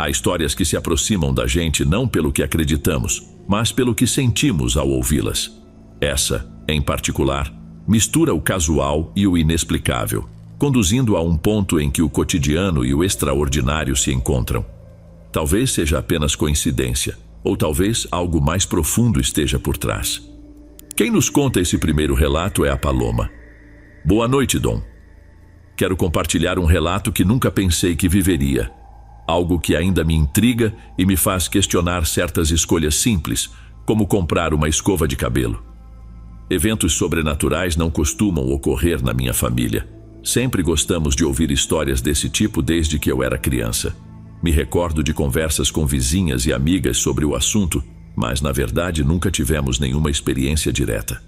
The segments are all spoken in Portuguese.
Há histórias que se aproximam da gente não pelo que acreditamos, mas pelo que sentimos ao ouvi-las. Essa, em particular, mistura o casual e o inexplicável, conduzindo a um ponto em que o cotidiano e o extraordinário se encontram. Talvez seja apenas coincidência, ou talvez algo mais profundo esteja por trás. Quem nos conta esse primeiro relato é a Paloma. Boa noite, Dom. Quero compartilhar um relato que nunca pensei que viveria. Algo que ainda me intriga e me faz questionar certas escolhas simples, como comprar uma escova de cabelo. Eventos sobrenaturais não costumam ocorrer na minha família. Sempre gostamos de ouvir histórias desse tipo desde que eu era criança. Me recordo de conversas com vizinhas e amigas sobre o assunto, mas na verdade nunca tivemos nenhuma experiência direta.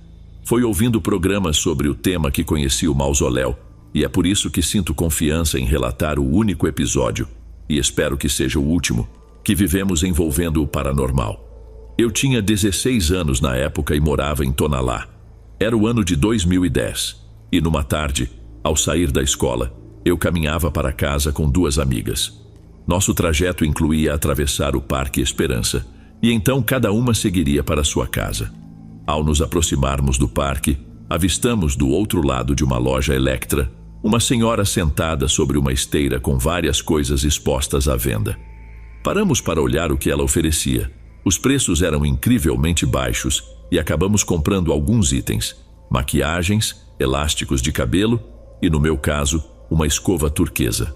Foi ouvindo programas sobre o tema que conheci o mausoléu, e é por isso que sinto confiança em relatar o único episódio, e espero que seja o último, que vivemos envolvendo o paranormal. Eu tinha 16 anos na época e morava em Tonalá. Era o ano de 2010, e numa tarde, ao sair da escola, eu caminhava para casa com duas amigas. Nosso trajeto incluía atravessar o Parque Esperança, e então cada uma seguiria para sua casa. Ao nos aproximarmos do parque, avistamos do outro lado de uma loja Electra uma senhora sentada sobre uma esteira com várias coisas expostas à venda. Paramos para olhar o que ela oferecia. Os preços eram incrivelmente baixos e acabamos comprando alguns itens: maquiagens, elásticos de cabelo e, no meu caso, uma escova turquesa.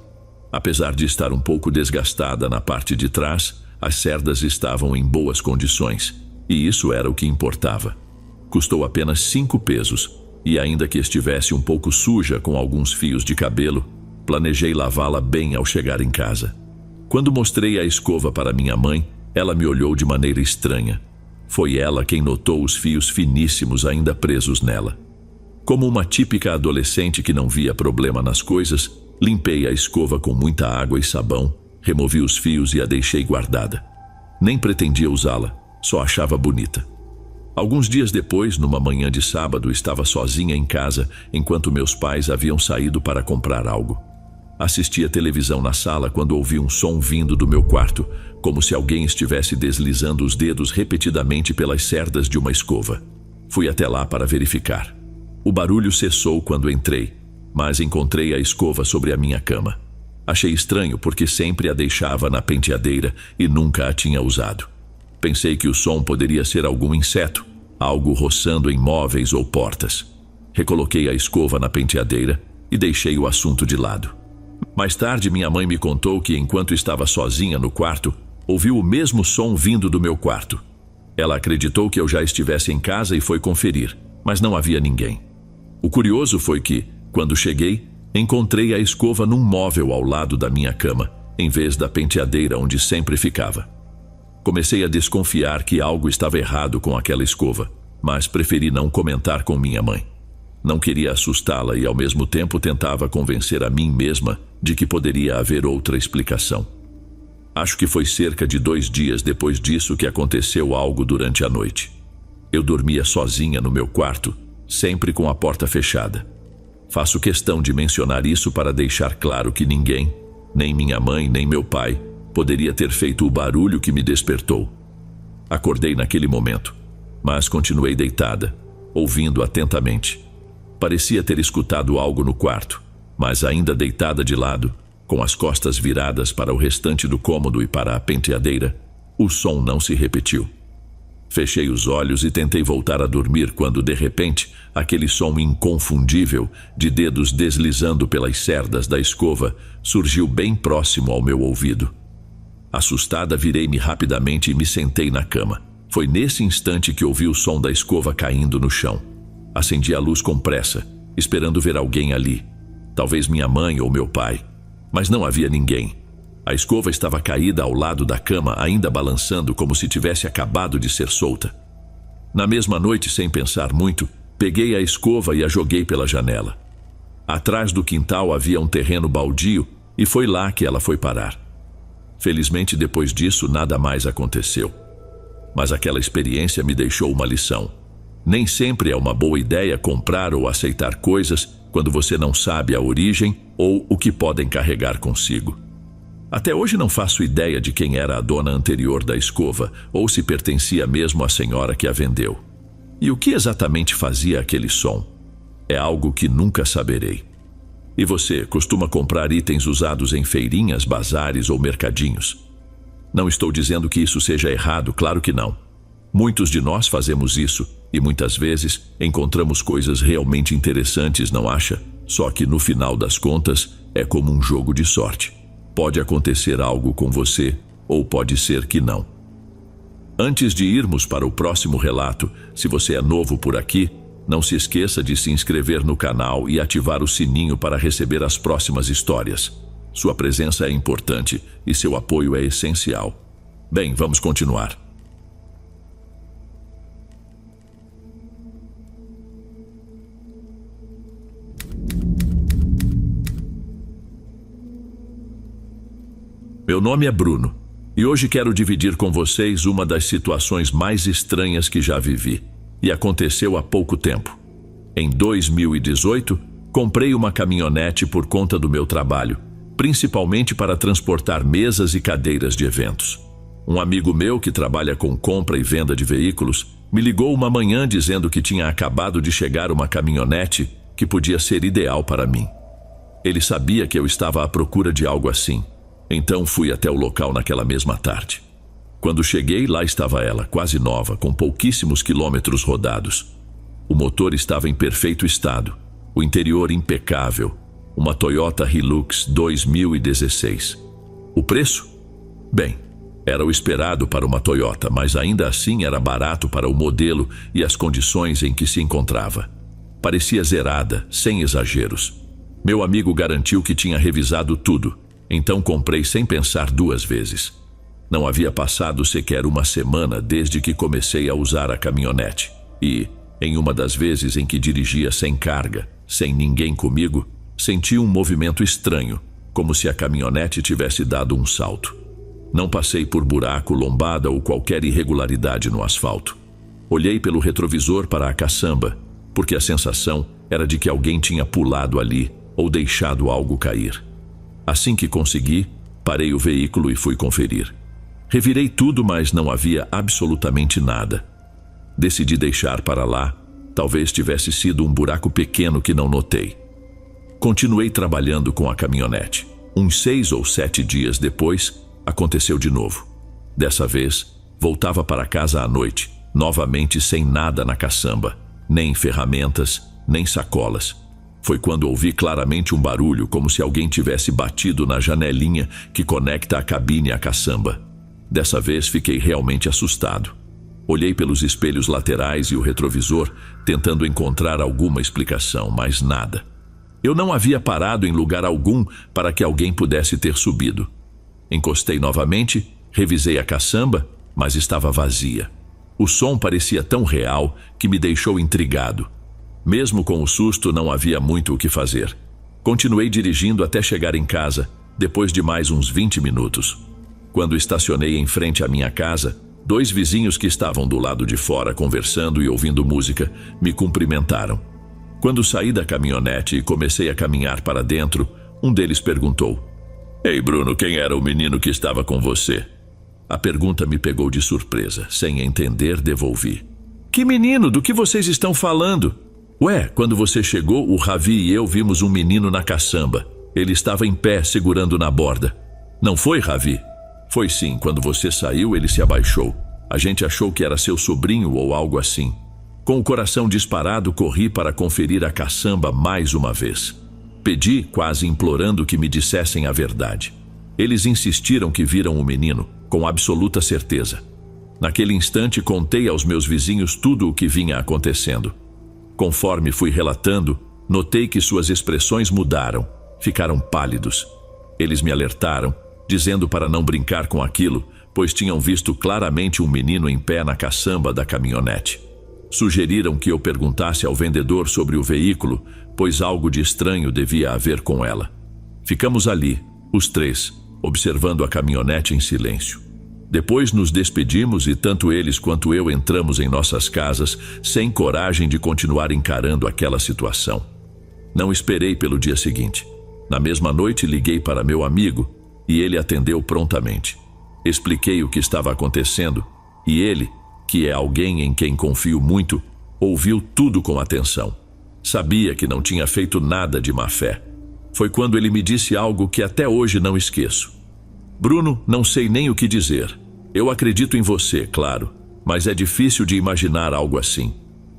Apesar de estar um pouco desgastada na parte de trás, as cerdas estavam em boas condições, e isso era o que importava. Custou apenas 5 pesos, e ainda que estivesse um pouco suja com alguns fios de cabelo, planejei lavá-la bem ao chegar em casa. Quando mostrei a escova para minha mãe, ela me olhou de maneira estranha. Foi ela quem notou os fios finíssimos ainda presos nela. Como uma típica adolescente que não via problema nas coisas, limpei a escova com muita água e sabão, removi os fios e a deixei guardada. Nem pretendia usá-la, só achava bonita. Alguns dias depois, numa manhã de sábado, estava sozinha em casa, enquanto meus pais haviam saído para comprar algo. Assistia televisão na sala quando ouvi um som vindo do meu quarto, como se alguém estivesse deslizando os dedos repetidamente pelas cerdas de uma escova. Fui até lá para verificar. O barulho cessou quando entrei, mas encontrei a escova sobre a minha cama. Achei estranho porque sempre a deixava na penteadeira e nunca a tinha usado. Pensei que o som poderia ser algum inseto, algo roçando em móveis ou portas. Recoloquei a escova na penteadeira e deixei o assunto de lado. Mais tarde, minha mãe me contou que, enquanto estava sozinha no quarto, ouviu o mesmo som vindo do meu quarto. Ela acreditou que eu já estivesse em casa e foi conferir, mas não havia ninguém. O curioso foi que, quando cheguei, encontrei a escova num móvel ao lado da minha cama, em vez da penteadeira onde sempre ficava. Comecei a desconfiar que algo estava errado com aquela escova, mas preferi não comentar com minha mãe. Não queria assustá-la e, ao mesmo tempo, tentava convencer a mim mesma de que poderia haver outra explicação. Acho que foi cerca de 2 dias depois disso que aconteceu algo durante a noite. Eu dormia sozinha no meu quarto, sempre com a porta fechada. Faço questão de mencionar isso para deixar claro que ninguém, nem minha mãe, nem meu pai, poderia ter feito o barulho que me despertou. Acordei naquele momento, mas continuei deitada, ouvindo atentamente. Parecia ter escutado algo no quarto, mas ainda deitada de lado, com as costas viradas para o restante do cômodo e para a penteadeira, o som não se repetiu. Fechei os olhos e tentei voltar a dormir quando, de repente, aquele som inconfundível de dedos deslizando pelas cerdas da escova surgiu bem próximo ao meu ouvido. Assustada, virei-me rapidamente e me sentei na cama. Foi nesse instante que ouvi o som da escova caindo no chão. Acendi a luz com pressa, esperando ver alguém ali. Talvez minha mãe ou meu pai. Mas não havia ninguém. A escova estava caída ao lado da cama, ainda balançando como se tivesse acabado de ser solta. Na mesma noite, sem pensar muito, peguei a escova e a joguei pela janela. Atrás do quintal havia um terreno baldio e foi lá que ela foi parar. Felizmente, depois disso, nada mais aconteceu. Mas aquela experiência me deixou uma lição. Nem sempre é uma boa ideia comprar ou aceitar coisas quando você não sabe a origem ou o que podem carregar consigo. Até hoje não faço ideia de quem era a dona anterior da escova ou se pertencia mesmo à senhora que a vendeu. E o que exatamente fazia aquele som? É algo que nunca saberei. E você costuma comprar itens usados em feirinhas, bazares ou mercadinhos? Não estou dizendo que isso seja errado, claro que não. Muitos de nós fazemos isso e muitas vezes encontramos coisas realmente interessantes, não acha? Só que no final das contas é como um jogo de sorte. Pode acontecer algo com você ou pode ser que não. Antes de irmos para o próximo relato, se você é novo por aqui, não se esqueça de se inscrever no canal e ativar o sininho para receber as próximas histórias. Sua presença é importante e seu apoio é essencial. Bem, vamos continuar. Meu nome é Bruno e hoje quero dividir com vocês uma das situações mais estranhas que já vivi e aconteceu há pouco tempo. Em 2018, comprei uma caminhonete por conta do meu trabalho, principalmente para transportar mesas e cadeiras de eventos. Um amigo meu que trabalha com compra e venda de veículos me ligou uma manhã dizendo que tinha acabado de chegar uma caminhonete que podia ser ideal para mim. Ele sabia que eu estava à procura de algo assim. Então fui até o local naquela mesma tarde. Quando cheguei, lá estava ela, quase nova, com pouquíssimos quilômetros rodados. O motor estava em perfeito estado, o interior impecável, uma Toyota Hilux 2016. O preço? Bem, era o esperado para uma Toyota, mas ainda assim era barato para o modelo e as condições em que se encontrava. Parecia zerada, sem exageros. Meu amigo garantiu que tinha revisado tudo. Então comprei sem pensar duas vezes. Não havia passado sequer uma semana desde que comecei a usar a caminhonete. E, em uma das vezes em que dirigia sem carga, sem ninguém comigo, senti um movimento estranho, como se a caminhonete tivesse dado um salto. Não passei por buraco, lombada ou qualquer irregularidade no asfalto. Olhei pelo retrovisor para a caçamba, porque a sensação era de que alguém tinha pulado ali ou deixado algo cair. Assim que consegui, parei o veículo e fui conferir. Revirei tudo, mas não havia absolutamente nada. Decidi deixar para lá, talvez tivesse sido um buraco pequeno que não notei. Continuei trabalhando com a caminhonete. Uns 6 ou 7 dias depois, aconteceu de novo. Dessa vez, voltava para casa à noite, novamente sem nada na caçamba, nem ferramentas, nem sacolas. Foi quando ouvi claramente um barulho, como se alguém tivesse batido na janelinha que conecta a cabine à caçamba. Dessa vez fiquei realmente assustado. Olhei pelos espelhos laterais e o retrovisor, tentando encontrar alguma explicação, mas nada. Eu não havia parado em lugar algum para que alguém pudesse ter subido. Encostei novamente, revisei a caçamba, mas estava vazia. O som parecia tão real que me deixou intrigado. Mesmo com o susto, não havia muito o que fazer. Continuei dirigindo até chegar em casa, depois de mais uns 20 minutos. Quando estacionei em frente à minha casa, 2 vizinhos que estavam do lado de fora conversando e ouvindo música me cumprimentaram. Quando saí da caminhonete e comecei a caminhar para dentro, um deles perguntou: "Ei, Bruno, quem era o menino que estava com você?" A pergunta me pegou de surpresa. Sem entender, devolvi: "Que menino? Do que vocês estão falando?" "Ué, quando você chegou, o Ravi e eu vimos um menino na caçamba. Ele estava em pé, segurando na borda." "Não foi, Ravi?" "Foi sim, quando você saiu, ele se abaixou. A gente achou que era seu sobrinho ou algo assim." Com o coração disparado, corri para conferir a caçamba mais uma vez. Pedi, quase implorando que me dissessem a verdade. Eles insistiram que viram o menino, com absoluta certeza. Naquele instante, contei aos meus vizinhos tudo o que vinha acontecendo. Conforme fui relatando, notei que suas expressões mudaram, ficaram pálidos. Eles me alertaram, dizendo para não brincar com aquilo, pois tinham visto claramente um menino em pé na caçamba da caminhonete. Sugeriram que eu perguntasse ao vendedor sobre o veículo, pois algo de estranho devia haver com ela. Ficamos ali, os 3, observando a caminhonete em silêncio. Depois nos despedimos e tanto eles quanto eu entramos em nossas casas, sem coragem de continuar encarando aquela situação. Não esperei pelo dia seguinte. Na mesma noite liguei para meu amigo, e ele atendeu prontamente. Expliquei o que estava acontecendo e ele, que é alguém em quem confio muito, ouviu tudo com atenção. Sabia que não tinha feito nada de má fé. Foi quando ele me disse algo que até hoje não esqueço. Bruno, não sei nem o que dizer. Eu acredito em você, claro, mas é difícil de imaginar algo assim.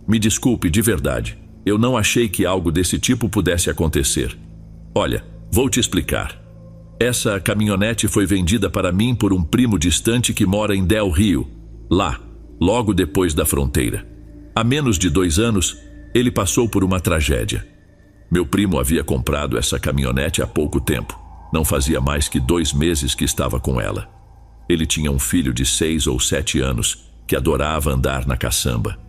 Me desculpe de verdade. Eu não achei que algo desse tipo pudesse acontecer. Olha, vou te explicar. Essa caminhonete foi vendida para mim por um primo distante que mora em Del Rio, lá, logo depois da fronteira. Há menos de 2 anos, ele passou por uma tragédia. Meu primo havia comprado essa caminhonete há pouco tempo. Não fazia mais que 2 meses que estava com ela. Ele tinha um filho de 6 ou 7 anos que adorava andar na caçamba.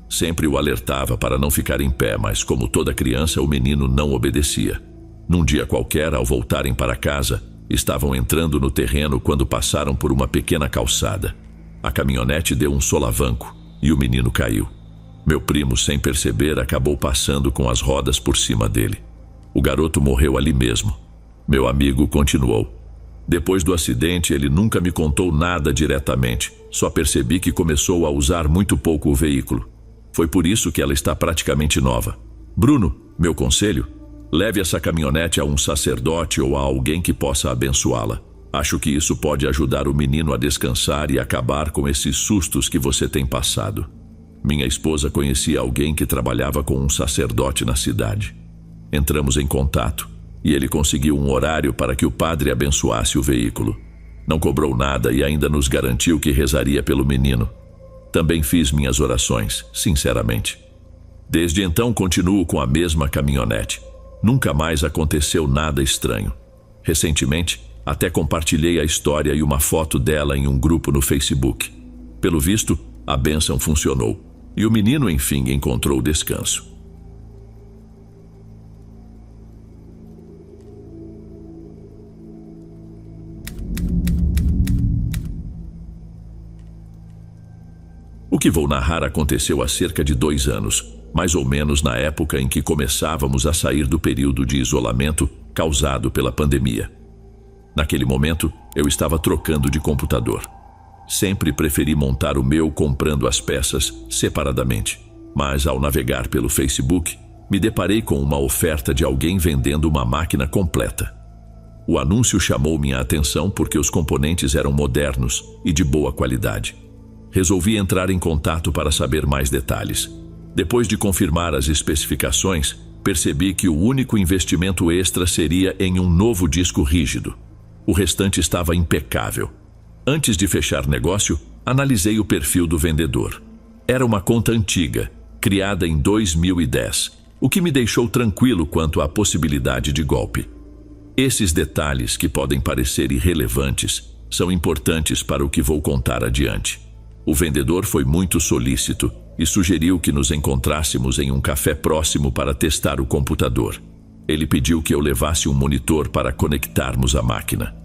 Sempre o alertava para não ficar em pé, mas como toda criança, o menino não obedecia. Num dia qualquer, ao voltarem para casa, estavam entrando no terreno quando passaram por uma pequena calçada. A caminhonete deu um solavanco e o menino caiu. Meu primo, sem perceber, acabou passando com as rodas por cima dele. O garoto morreu ali mesmo. Meu amigo continuou. Depois do acidente, ele nunca me contou nada diretamente. Só percebi que começou a usar muito pouco o veículo. Foi por isso que ela está praticamente nova. Bruno, meu conselho, leve essa caminhonete a um sacerdote ou a alguém que possa abençoá-la. Acho que isso pode ajudar o menino a descansar e acabar com esses sustos que você tem passado. Minha esposa conhecia alguém que trabalhava com um sacerdote na cidade. Entramos em contato e ele conseguiu um horário para que o padre abençoasse o veículo. Não cobrou nada e ainda nos garantiu que rezaria pelo menino. Também fiz minhas orações, sinceramente. Desde então continuo com a mesma caminhonete. Nunca mais aconteceu nada estranho. Recentemente, até compartilhei a história e uma foto dela em um grupo no Facebook. Pelo visto, a bênção funcionou e o menino, enfim, encontrou descanso. O que vou narrar aconteceu há cerca de 2 anos, mais ou menos na época em que começávamos a sair do período de isolamento causado pela pandemia. Naquele momento, eu estava trocando de computador. Sempre preferi montar o meu comprando as peças separadamente, mas ao navegar pelo Facebook, me deparei com uma oferta de alguém vendendo uma máquina completa. O anúncio chamou minha atenção porque os componentes eram modernos e de boa qualidade. Resolvi entrar em contato para saber mais detalhes. Depois de confirmar as especificações, percebi que o único investimento extra seria em um novo disco rígido. O restante estava impecável. Antes de fechar negócio, analisei o perfil do vendedor. Era uma conta antiga, criada em 2010, o que me deixou tranquilo quanto à possibilidade de golpe. Esses detalhes, que podem parecer irrelevantes, são importantes para o que vou contar adiante. O vendedor foi muito solícito e sugeriu que nos encontrássemos em um café próximo para testar o computador. Ele pediu que eu levasse um monitor para conectarmos a máquina.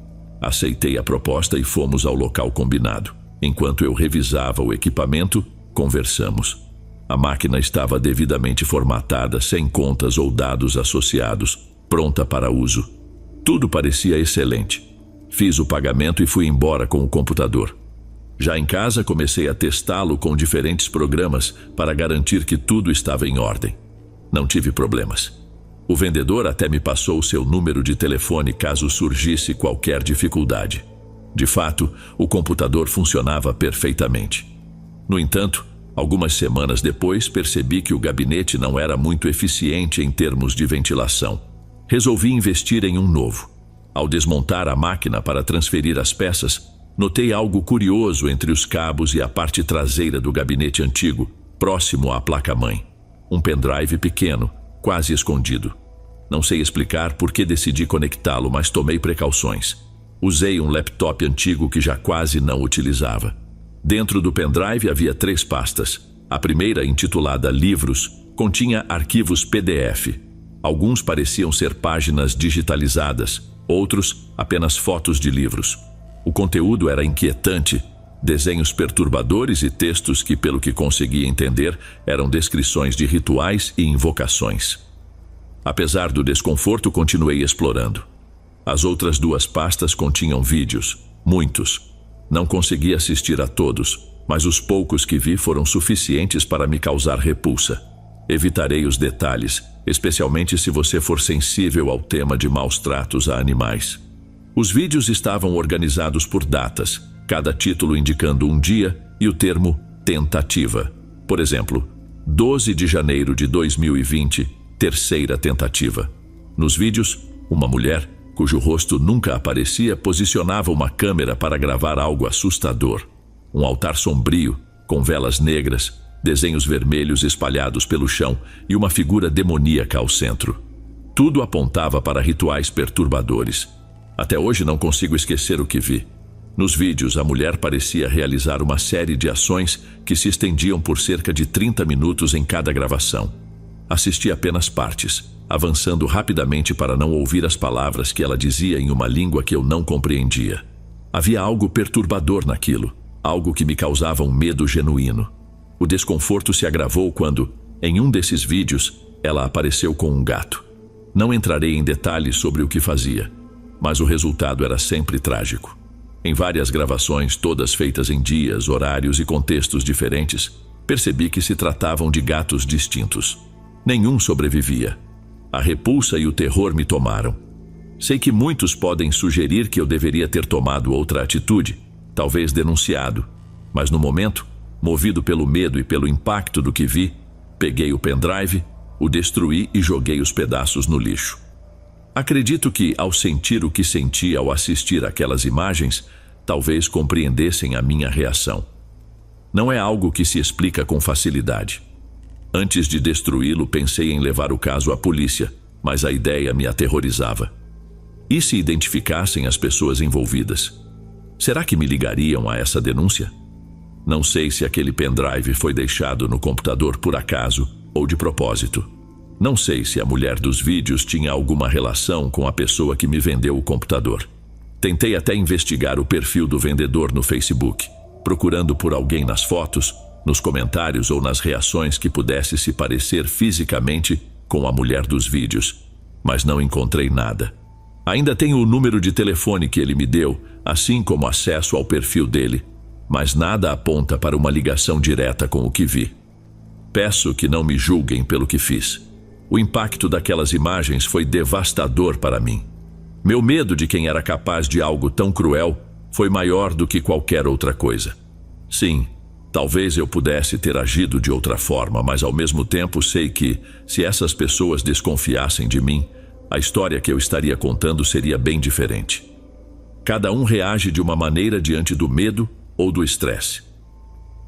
Aceitei a proposta e fomos ao local combinado. Enquanto eu revisava o equipamento, conversamos. A máquina estava devidamente formatada, sem contas ou dados associados, pronta para uso. Tudo parecia excelente. Fiz o pagamento e fui embora com o computador. Já em casa, comecei a testá-lo com diferentes programas para garantir que tudo estava em ordem. Não tive problemas. O vendedor até me passou o seu número de telefone caso surgisse qualquer dificuldade. De fato, o computador funcionava perfeitamente. No entanto, algumas semanas depois, percebi que o gabinete não era muito eficiente em termos de ventilação. Resolvi investir em um novo. Ao desmontar a máquina para transferir as peças, notei algo curioso entre os cabos e a parte traseira do gabinete antigo, próximo à placa-mãe. Um pendrive pequeno, quase escondido. Não sei explicar por que decidi conectá-lo, mas tomei precauções. Usei um laptop antigo que já quase não utilizava. Dentro do pendrive havia 3 pastas. A primeira, intitulada Livros, continha arquivos PDF. Alguns pareciam ser páginas digitalizadas, outros apenas fotos de livros. O conteúdo era inquietante, desenhos perturbadores e textos que, pelo que consegui entender, eram descrições de rituais e invocações. Apesar do desconforto, continuei explorando. As outras 2 pastas continham vídeos, muitos. Não consegui assistir a todos, mas os poucos que vi foram suficientes para me causar repulsa. Evitarei os detalhes, especialmente se você for sensível ao tema de maus tratos a animais. Os vídeos estavam organizados por datas, cada título indicando um dia e o termo tentativa. Por exemplo, 12 de janeiro de 2020, terceira tentativa. Nos vídeos, uma mulher, cujo rosto nunca aparecia, posicionava uma câmera para gravar algo assustador. Um altar sombrio, com velas negras, desenhos vermelhos espalhados pelo chão e uma figura demoníaca ao centro. Tudo apontava para rituais perturbadores. Até hoje não consigo esquecer o que vi. Nos vídeos, a mulher parecia realizar uma série de ações que se estendiam por cerca de 30 minutos em cada gravação. Assisti apenas partes, avançando rapidamente para não ouvir as palavras que ela dizia em uma língua que eu não compreendia. Havia algo perturbador naquilo, algo que me causava um medo genuíno. O desconforto se agravou quando, em um desses vídeos, ela apareceu com um gato. Não entrarei em detalhes sobre o que fazia, mas o resultado era sempre trágico. Em várias gravações, todas feitas em dias, horários e contextos diferentes, percebi que se tratavam de gatos distintos. Nenhum sobrevivia. A repulsa e o terror me tomaram. Sei que muitos podem sugerir que eu deveria ter tomado outra atitude, talvez denunciado, mas no momento, movido pelo medo e pelo impacto do que vi, peguei o pendrive, o destruí e joguei os pedaços no lixo. Acredito que, ao sentir o que senti ao assistir aquelas imagens, talvez compreendessem a minha reação. Não é algo que se explica com facilidade. Antes de destruí-lo, pensei em levar o caso à polícia, mas a ideia me aterrorizava. E se identificassem as pessoas envolvidas? Será que me ligariam a essa denúncia? Não sei se aquele pendrive foi deixado no computador por acaso ou de propósito. Não sei se a mulher dos vídeos tinha alguma relação com a pessoa que me vendeu o computador. Tentei até investigar o perfil do vendedor no Facebook, procurando por alguém nas fotos, nos comentários ou nas reações que pudesse se parecer fisicamente com a mulher dos vídeos, mas não encontrei nada. Ainda tenho o número de telefone que ele me deu, assim como acesso ao perfil dele, mas nada aponta para uma ligação direta com o que vi. Peço que não me julguem pelo que fiz. O impacto daquelas imagens foi devastador para mim. Meu medo de quem era capaz de algo tão cruel foi maior do que qualquer outra coisa. Sim, talvez eu pudesse ter agido de outra forma, mas ao mesmo tempo sei que, se essas pessoas desconfiassem de mim, a história que eu estaria contando seria bem diferente. Cada um reage de uma maneira diante do medo ou do estresse.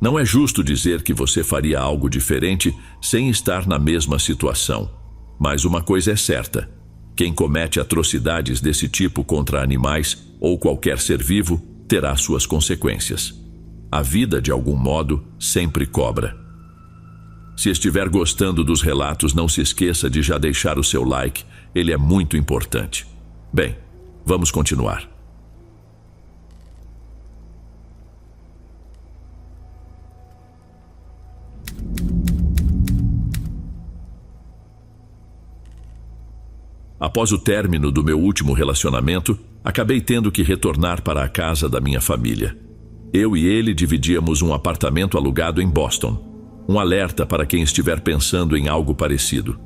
Não é justo dizer que você faria algo diferente sem estar na mesma situação. Mas uma coisa é certa: quem comete atrocidades desse tipo contra animais ou qualquer ser vivo terá suas consequências. A vida, de algum modo, sempre cobra. Se estiver gostando dos relatos, não se esqueça de já deixar o seu like, ele é muito importante. Bem, vamos continuar. Após o término do meu último relacionamento, acabei tendo que retornar para a casa da minha família. Eu e ele dividíamos um apartamento alugado em Boston. Um alerta para quem estiver pensando em algo parecido: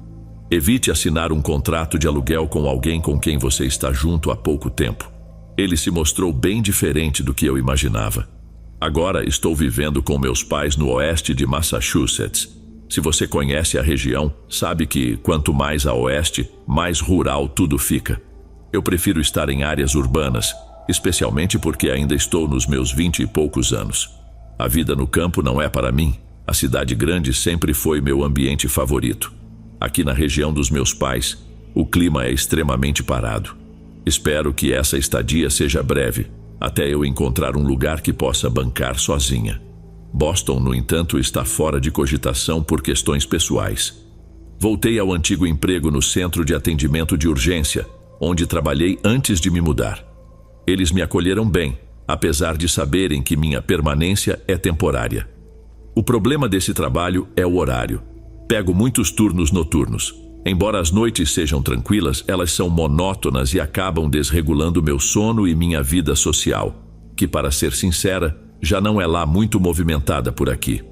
evite assinar um contrato de aluguel com alguém com quem você está junto há pouco tempo. Ele se mostrou bem diferente do que eu imaginava. Agora estou vivendo com meus pais no oeste de Massachusetts. Se você conhece a região, sabe que, quanto mais a oeste, mais rural tudo fica. Eu prefiro estar em áreas urbanas, especialmente porque ainda estou nos meus 20 e poucos anos. A vida no campo não é para mim. A cidade grande sempre foi meu ambiente favorito. Aqui na região dos meus pais, o clima é extremamente parado. Espero que essa estadia seja breve, até eu encontrar um lugar que possa bancar sozinha. Boston, no entanto, está fora de cogitação por questões pessoais. Voltei ao antigo emprego no centro de atendimento de urgência, onde trabalhei antes de me mudar. Eles me acolheram bem, apesar de saberem que minha permanência é temporária. O problema desse trabalho é o horário. Pego muitos turnos noturnos. Embora as noites sejam tranquilas, elas são monótonas e acabam desregulando meu sono e minha vida social, que, para ser sincera, já não é lá muito movimentada por aqui.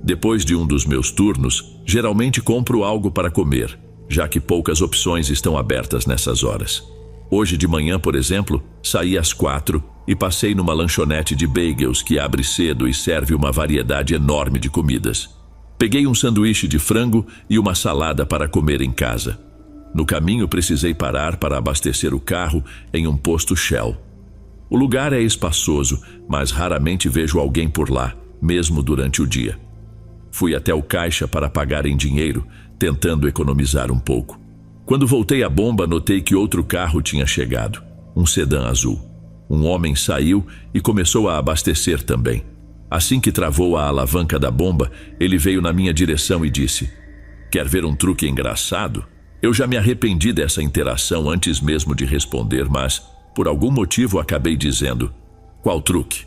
Depois de um dos meus turnos, geralmente compro algo para comer, já que poucas opções estão abertas nessas horas. Hoje de manhã, por exemplo, saí às 4 e passei numa lanchonete de bagels que abre cedo e serve uma variedade enorme de comidas. Peguei um sanduíche de frango e uma salada para comer em casa. No caminho, precisei parar para abastecer o carro em um posto Shell. O lugar é espaçoso, mas raramente vejo alguém por lá, mesmo durante o dia. Fui até o caixa para pagar em dinheiro, tentando economizar um pouco. Quando voltei à bomba, notei que outro carro tinha chegado, um sedã azul. Um homem saiu e começou a abastecer também. Assim que travou a alavanca da bomba, ele veio na minha direção e disse: "Quer ver um truque engraçado?" Eu já me arrependi dessa interação antes mesmo de responder, mas, por algum motivo, acabei dizendo: "Qual truque?"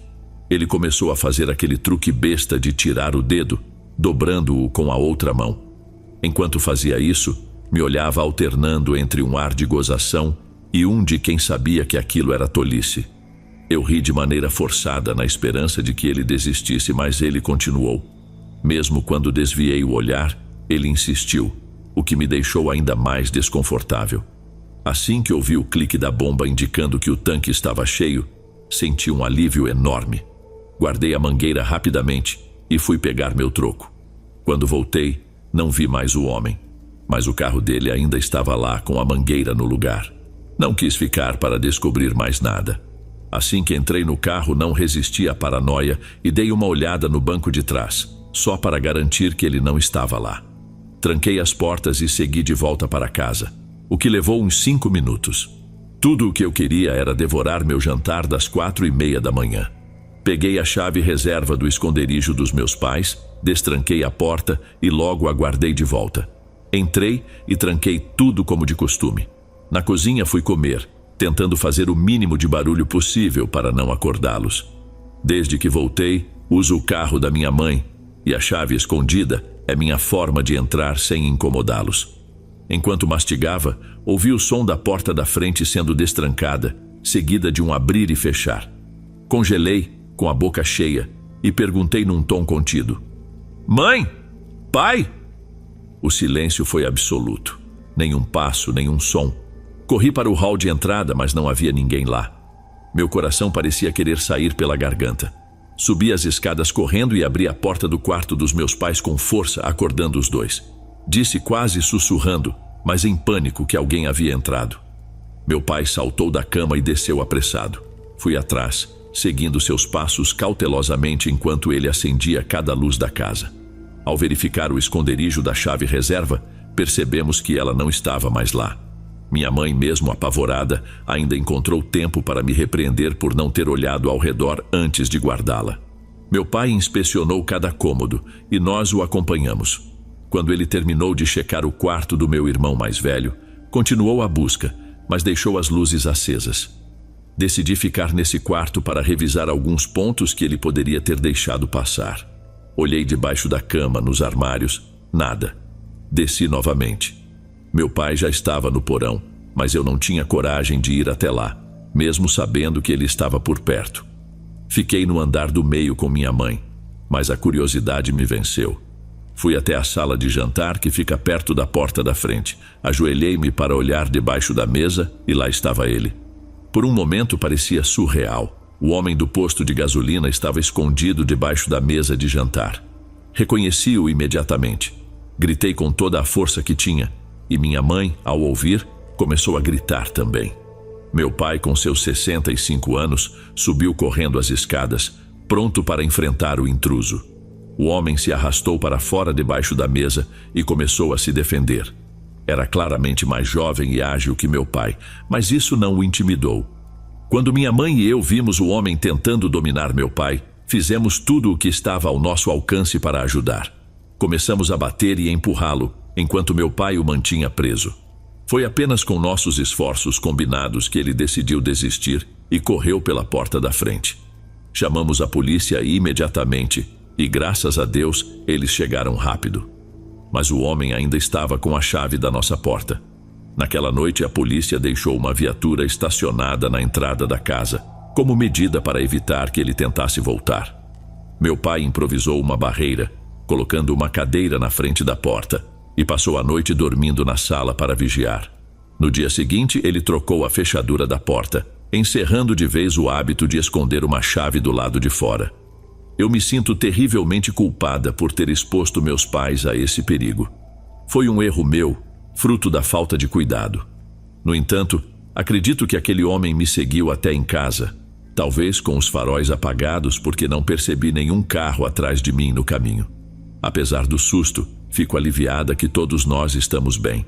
Ele começou a fazer aquele truque besta de tirar o dedo, dobrando-o com a outra mão. Enquanto fazia isso, me olhava alternando entre um ar de gozação e um de quem sabia que aquilo era tolice. Eu ri de maneira forçada na esperança de que ele desistisse, mas ele continuou. Mesmo quando desviei o olhar, ele insistiu, o que me deixou ainda mais desconfortável. Assim que ouvi o clique da bomba indicando que o tanque estava cheio, senti um alívio enorme. Guardei a mangueira rapidamente e fui pegar meu troco. Quando voltei, não vi mais o homem, mas o carro dele ainda estava lá com a mangueira no lugar. Não quis ficar para descobrir mais nada. Assim que entrei no carro, não resisti à paranoia e dei uma olhada no banco de trás, só para garantir que ele não estava lá. Tranquei as portas e segui de volta para casa, o que levou uns 5 minutos. Tudo o que eu queria era devorar meu jantar das 4:30 da manhã. Peguei a chave reserva do esconderijo dos meus pais, destranquei a porta e logo aguardei de volta. Entrei e tranquei tudo como de costume. Na cozinha fui comer, tentando fazer o mínimo de barulho possível para não acordá-los. Desde que voltei, uso o carro da minha mãe e a chave escondida é minha forma de entrar sem incomodá-los. Enquanto mastigava, ouvi o som da porta da frente sendo destrancada, seguida de um abrir e fechar. Congelei, com a boca cheia, e perguntei num tom contido: "Mãe? Pai?" O silêncio foi absoluto. Nenhum passo, nenhum som. Corri para o hall de entrada, mas não havia ninguém lá. Meu coração parecia querer sair pela garganta. Subi as escadas correndo e abri a porta do quarto dos meus pais com força, acordando os dois. Disse quase sussurrando, mas em pânico, que alguém havia entrado. Meu pai saltou da cama e desceu apressado. Fui atrás, seguindo seus passos cautelosamente enquanto ele acendia cada luz da casa. Ao verificar o esconderijo da chave reserva, percebemos que ela não estava mais lá. Minha mãe, mesmo apavorada, ainda encontrou tempo para me repreender por não ter olhado ao redor antes de guardá-la. Meu pai inspecionou cada cômodo e nós o acompanhamos. Quando ele terminou de checar o quarto do meu irmão mais velho, continuou a busca, mas deixou as luzes acesas. Decidi ficar nesse quarto para revisar alguns pontos que ele poderia ter deixado passar. Olhei debaixo da cama, nos armários, nada. Desci novamente. Meu pai já estava no porão, mas eu não tinha coragem de ir até lá, mesmo sabendo que ele estava por perto. Fiquei no andar do meio com minha mãe, mas a curiosidade me venceu. Fui até a sala de jantar, que fica perto da porta da frente. Ajoelhei-me para olhar debaixo da mesa e lá estava ele. Por um momento parecia surreal. O homem do posto de gasolina estava escondido debaixo da mesa de jantar. Reconheci-o imediatamente. Gritei com toda a força que tinha. E minha mãe, ao ouvir, começou a gritar também. Meu pai, com seus 65 anos, subiu correndo as escadas, pronto para enfrentar o intruso. O homem se arrastou para fora debaixo da mesa e começou a se defender. Era claramente mais jovem e ágil que meu pai, mas isso não o intimidou. Quando minha mãe e eu vimos o homem tentando dominar meu pai, fizemos tudo o que estava ao nosso alcance para ajudar. Começamos a bater e empurrá-lo, enquanto meu pai o mantinha preso. Foi apenas com nossos esforços combinados que ele decidiu desistir e correu pela porta da frente. Chamamos a polícia imediatamente e, graças a Deus, eles chegaram rápido. mas o homem ainda estava com a chave da nossa porta. Naquela noite, a polícia deixou uma viatura estacionada na entrada da casa, como medida para evitar que ele tentasse voltar. Meu pai improvisou uma barreira, colocando uma cadeira na frente da porta, e passou a noite dormindo na sala para vigiar. No dia seguinte, ele trocou a fechadura da porta, encerrando de vez o hábito de esconder uma chave do lado de fora. Eu me sinto terrivelmente culpada por ter exposto meus pais a esse perigo. Foi um erro meu, fruto da falta de cuidado. No entanto, acredito que aquele homem me seguiu até em casa, talvez com os faróis apagados porque não percebi nenhum carro atrás de mim no caminho. Apesar do susto, fico aliviada que todos nós estamos bem.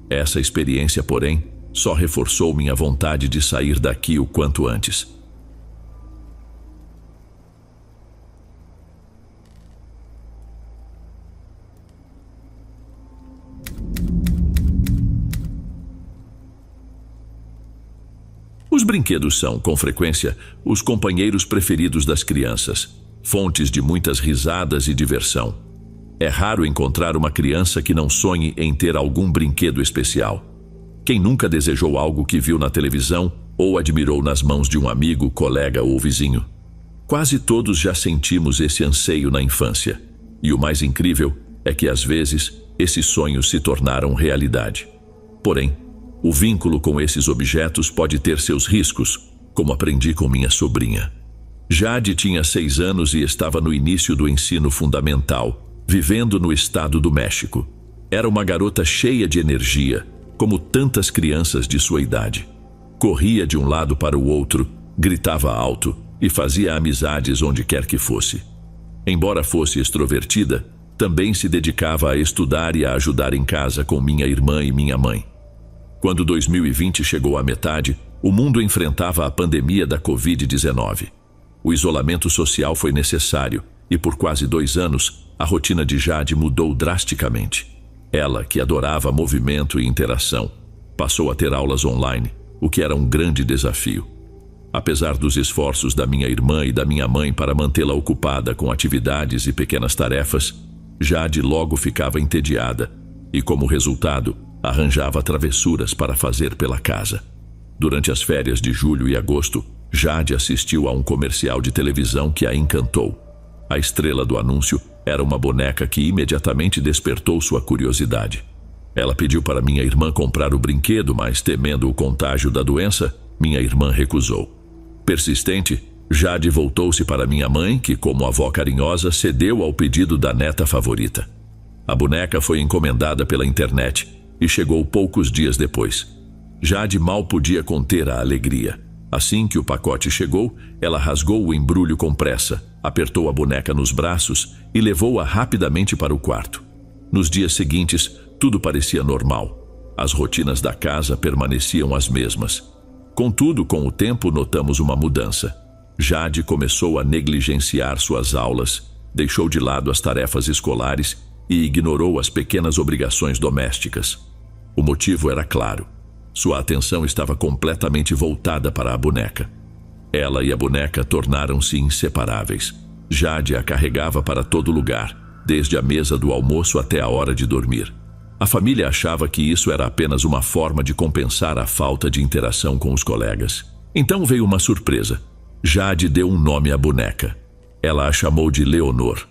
Essa experiência, porém, só reforçou minha vontade de sair daqui o quanto antes. Os brinquedos são, com frequência, os companheiros preferidos das crianças, fontes de muitas risadas e diversão. É raro encontrar uma criança que não sonhe em ter algum brinquedo especial. Quem nunca desejou algo que viu na televisão ou admirou nas mãos de um amigo, colega ou vizinho? Quase todos já sentimos esse anseio na infância. E o mais incrível é que, às vezes, esses sonhos se tornaram realidade. Porém, o vínculo com esses objetos pode ter seus riscos, como aprendi com minha sobrinha. Jade tinha 6 anos e estava no início do ensino fundamental, vivendo no estado do México. Era uma garota cheia de energia, como tantas crianças de sua idade. Corria de um lado para o outro, gritava alto e fazia amizades onde quer que fosse. Embora fosse extrovertida, também se dedicava a estudar e a ajudar em casa com minha irmã e minha mãe. Quando 2020 chegou à metade, o mundo enfrentava a pandemia da Covid-19. O isolamento social foi necessário e por quase 2 anos, a rotina de Jade mudou drasticamente. Ela, que adorava movimento e interação, passou a ter aulas online, o que era um grande desafio. Apesar dos esforços da minha irmã e da minha mãe para mantê-la ocupada com atividades e pequenas tarefas, Jade logo ficava entediada e, como resultado, arranjava travessuras para fazer pela casa. Durante as férias de julho e agosto, Jade assistiu a um comercial de televisão que a encantou. A estrela do anúncio era uma boneca que imediatamente despertou sua curiosidade. Ela pediu para minha irmã comprar o brinquedo, mas temendo o contágio da doença, minha irmã recusou. Persistente, Jade voltou-se para minha mãe, que, como avó carinhosa, cedeu ao pedido da neta favorita. A boneca foi encomendada pela internet e chegou poucos dias depois. Jade mal podia conter a alegria. Assim que o pacote chegou, ela rasgou o embrulho com pressa, apertou a boneca nos braços e levou-a rapidamente para o quarto. Nos dias seguintes, tudo parecia normal. As rotinas da casa permaneciam as mesmas. Contudo, com o tempo, notamos uma mudança. Jade começou a negligenciar suas aulas, deixou de lado as tarefas escolares e ignorou as pequenas obrigações domésticas. O motivo era claro. Sua atenção estava completamente voltada para a boneca. Ela e a boneca tornaram-se inseparáveis. Jade a carregava para todo lugar, desde a mesa do almoço até a hora de dormir. A família achava que isso era apenas uma forma de compensar a falta de interação com os colegas. Então veio uma surpresa. Jade deu um nome à boneca. Ela a chamou de Leonor.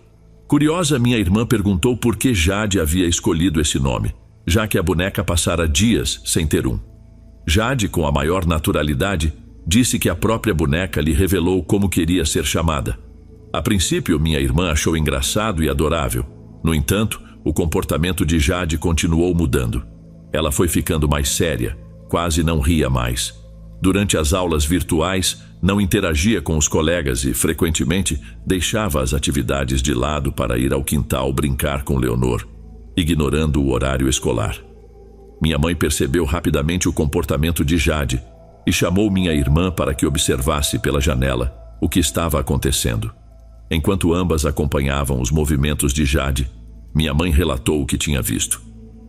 Curiosa, minha irmã perguntou por que Jade havia escolhido esse nome, já que a boneca passara dias sem ter um. Jade, com a maior naturalidade, disse que a própria boneca lhe revelou como queria ser chamada. A princípio, minha irmã achou engraçado e adorável. No entanto, o comportamento de Jade continuou mudando. Ela foi ficando mais séria, quase não ria mais. Durante as aulas virtuais, não interagia com os colegas e, frequentemente, deixava as atividades de lado para ir ao quintal brincar com Leonor, ignorando o horário escolar. Minha mãe percebeu rapidamente o comportamento de Jade e chamou minha irmã para que observasse pela janela o que estava acontecendo. Enquanto ambas acompanhavam os movimentos de Jade, minha mãe relatou o que tinha visto.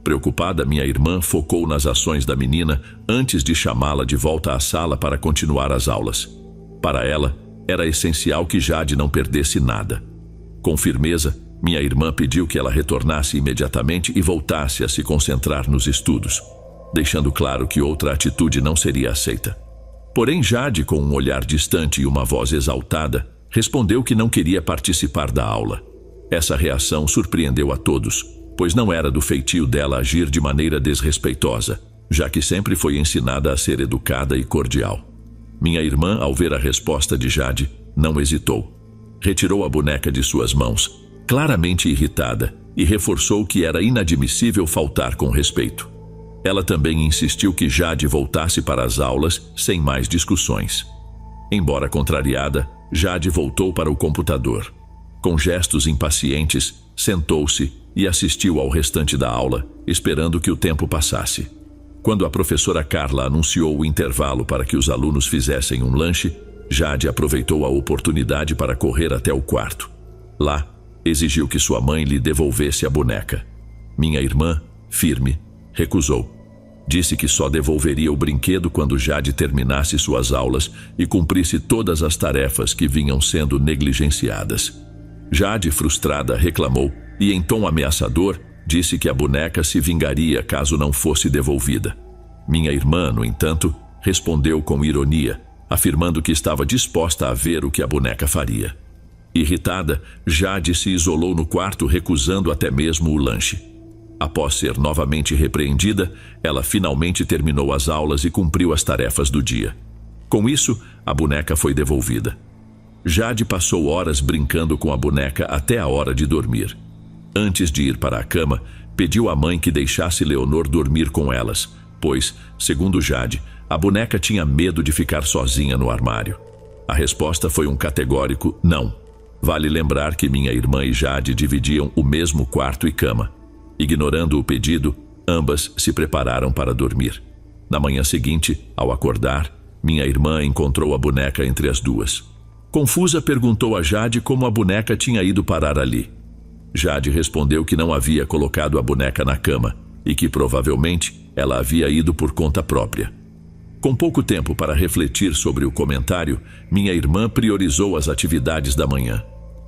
Preocupada, minha irmã focou nas ações da menina antes de chamá-la de volta à sala para continuar as aulas. Para ela, era essencial que Jade não perdesse nada. Com firmeza, Minha irmã pediu que ela retornasse imediatamente e voltasse a se concentrar nos estudos, deixando claro que outra atitude não seria aceita. Porém, Jade, com um olhar distante e uma voz exaltada, respondeu que não queria participar da aula. Essa reação surpreendeu a todos, pois não era do feitio dela agir de maneira desrespeitosa, já que sempre foi ensinada a ser educada e cordial. Minha irmã, ao ver a resposta de Jade, não hesitou. Retirou a boneca de suas mãos, claramente irritada, e reforçou que era inadmissível faltar com respeito. Ela também insistiu que Jade voltasse para as aulas sem mais discussões. Embora contrariada, Jade voltou para o computador. Com gestos impacientes, sentou-se e assistiu ao restante da aula, esperando que o tempo passasse. Quando a professora Carla anunciou o intervalo para que os alunos fizessem um lanche, Jade aproveitou a oportunidade para correr até o quarto. Lá, exigiu que sua mãe lhe devolvesse a boneca. Minha irmã, firme, recusou. Disse que só devolveria o brinquedo quando Jade terminasse suas aulas e cumprisse todas as tarefas que vinham sendo negligenciadas. Jade, frustrada, reclamou e, em tom ameaçador, disse que a boneca se vingaria caso não fosse devolvida. Minha irmã, no entanto, respondeu com ironia, afirmando que estava disposta a ver o que a boneca faria. Irritada, Jade se isolou no quarto, recusando até mesmo o lanche. Após ser novamente repreendida, ela finalmente terminou as aulas e cumpriu as tarefas do dia. Com isso, a boneca foi devolvida. Jade passou horas brincando com a boneca até a hora de dormir. Antes de ir para a cama, pediu à mãe que deixasse Leonor dormir com elas, pois, segundo Jade, a boneca tinha medo de ficar sozinha no armário. A resposta foi um categórico não. Vale lembrar que minha irmã e Jade dividiam o mesmo quarto e cama. Ignorando o pedido, ambas se prepararam para dormir. Na manhã seguinte, ao acordar, minha irmã encontrou a boneca entre as duas. Confusa, perguntou a Jade como a boneca tinha ido parar ali. Jade respondeu que não havia colocado a boneca na cama e que provavelmente ela havia ido por conta própria. Com pouco tempo para refletir sobre o comentário, minha irmã priorizou as atividades da manhã.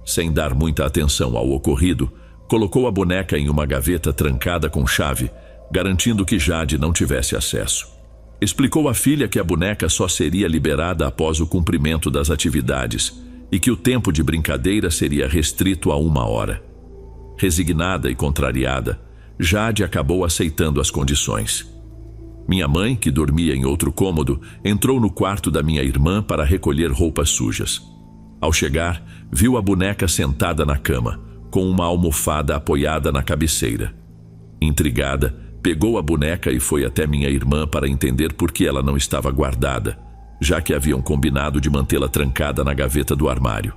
Sem dar muita atenção ao ocorrido, colocou a boneca em uma gaveta trancada com chave, garantindo que Jade não tivesse acesso. Explicou à filha que a boneca só seria liberada após o cumprimento das atividades e que o tempo de brincadeira seria restrito a 1 hora. Resignada e contrariada, Jade acabou aceitando as condições. Minha mãe, que dormia em outro cômodo, entrou no quarto da minha irmã para recolher roupas sujas. Ao chegar, viu a boneca sentada na cama, com uma almofada apoiada na cabeceira. Intrigada, pegou a boneca e foi até minha irmã para entender por que ela não estava guardada, já que haviam combinado de mantê-la trancada na gaveta do armário.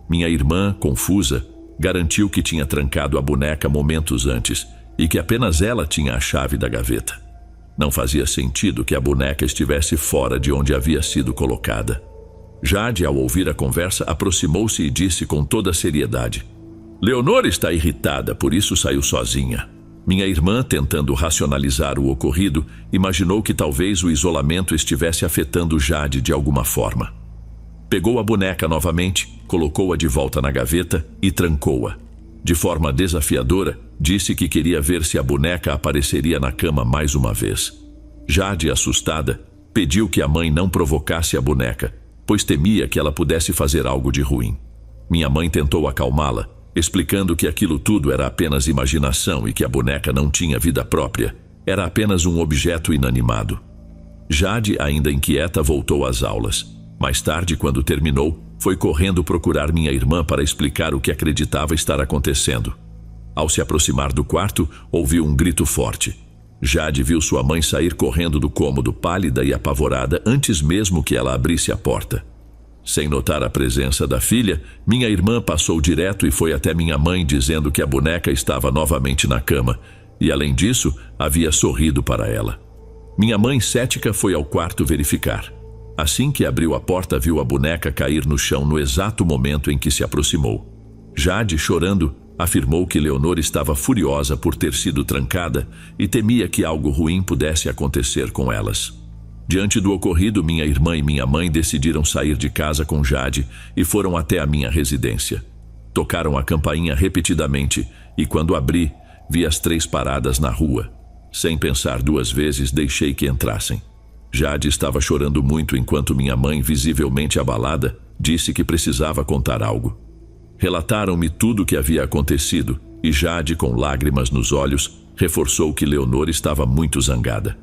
Minha irmã, confusa, garantiu que tinha trancado a boneca momentos antes e que apenas ela tinha a chave da gaveta. Não fazia sentido que a boneca estivesse fora de onde havia sido colocada. Jade, ao ouvir a conversa, aproximou-se e disse com toda seriedade: Leonor está irritada, por isso saiu sozinha. Minha irmã, tentando racionalizar o ocorrido, imaginou que talvez o isolamento estivesse afetando Jade de alguma forma. Pegou a boneca novamente, colocou-a de volta na gaveta e trancou-a. De forma desafiadora, disse que queria ver se a boneca apareceria na cama mais uma vez. Jade, assustada, pediu que a mãe não provocasse a boneca, pois temia que ela pudesse fazer algo de ruim. Minha mãe tentou acalmá-la, explicando que aquilo tudo era apenas imaginação e que a boneca não tinha vida própria, era apenas um objeto inanimado. Jade, ainda inquieta, voltou às aulas. Mais tarde, quando terminou, foi correndo procurar minha irmã para explicar o que acreditava estar acontecendo. Ao se aproximar do quarto, ouviu um grito forte. Jade viu sua mãe sair correndo do cômodo, pálida e apavorada, antes mesmo que ela abrisse a porta. Sem notar a presença da filha, minha irmã passou direto e foi até minha mãe dizendo que a boneca estava novamente na cama e, além disso, havia sorrido para ela. Minha mãe, cética, foi ao quarto verificar. Assim que abriu a porta, viu a boneca cair no chão no exato momento em que se aproximou. Jade, chorando, afirmou que Leonor estava furiosa por ter sido trancada e temia que algo ruim pudesse acontecer com elas. Diante do ocorrido, minha irmã e minha mãe decidiram sair de casa com Jade e foram até a minha residência. Tocaram a campainha repetidamente e quando abri, vi as 3 paradas na rua. Sem pensar 2 vezes, deixei que entrassem. Jade estava chorando muito enquanto minha mãe, visivelmente abalada, disse que precisava contar algo. Relataram-me tudo o que havia acontecido e Jade, com lágrimas nos olhos, reforçou que Leonor estava muito zangada.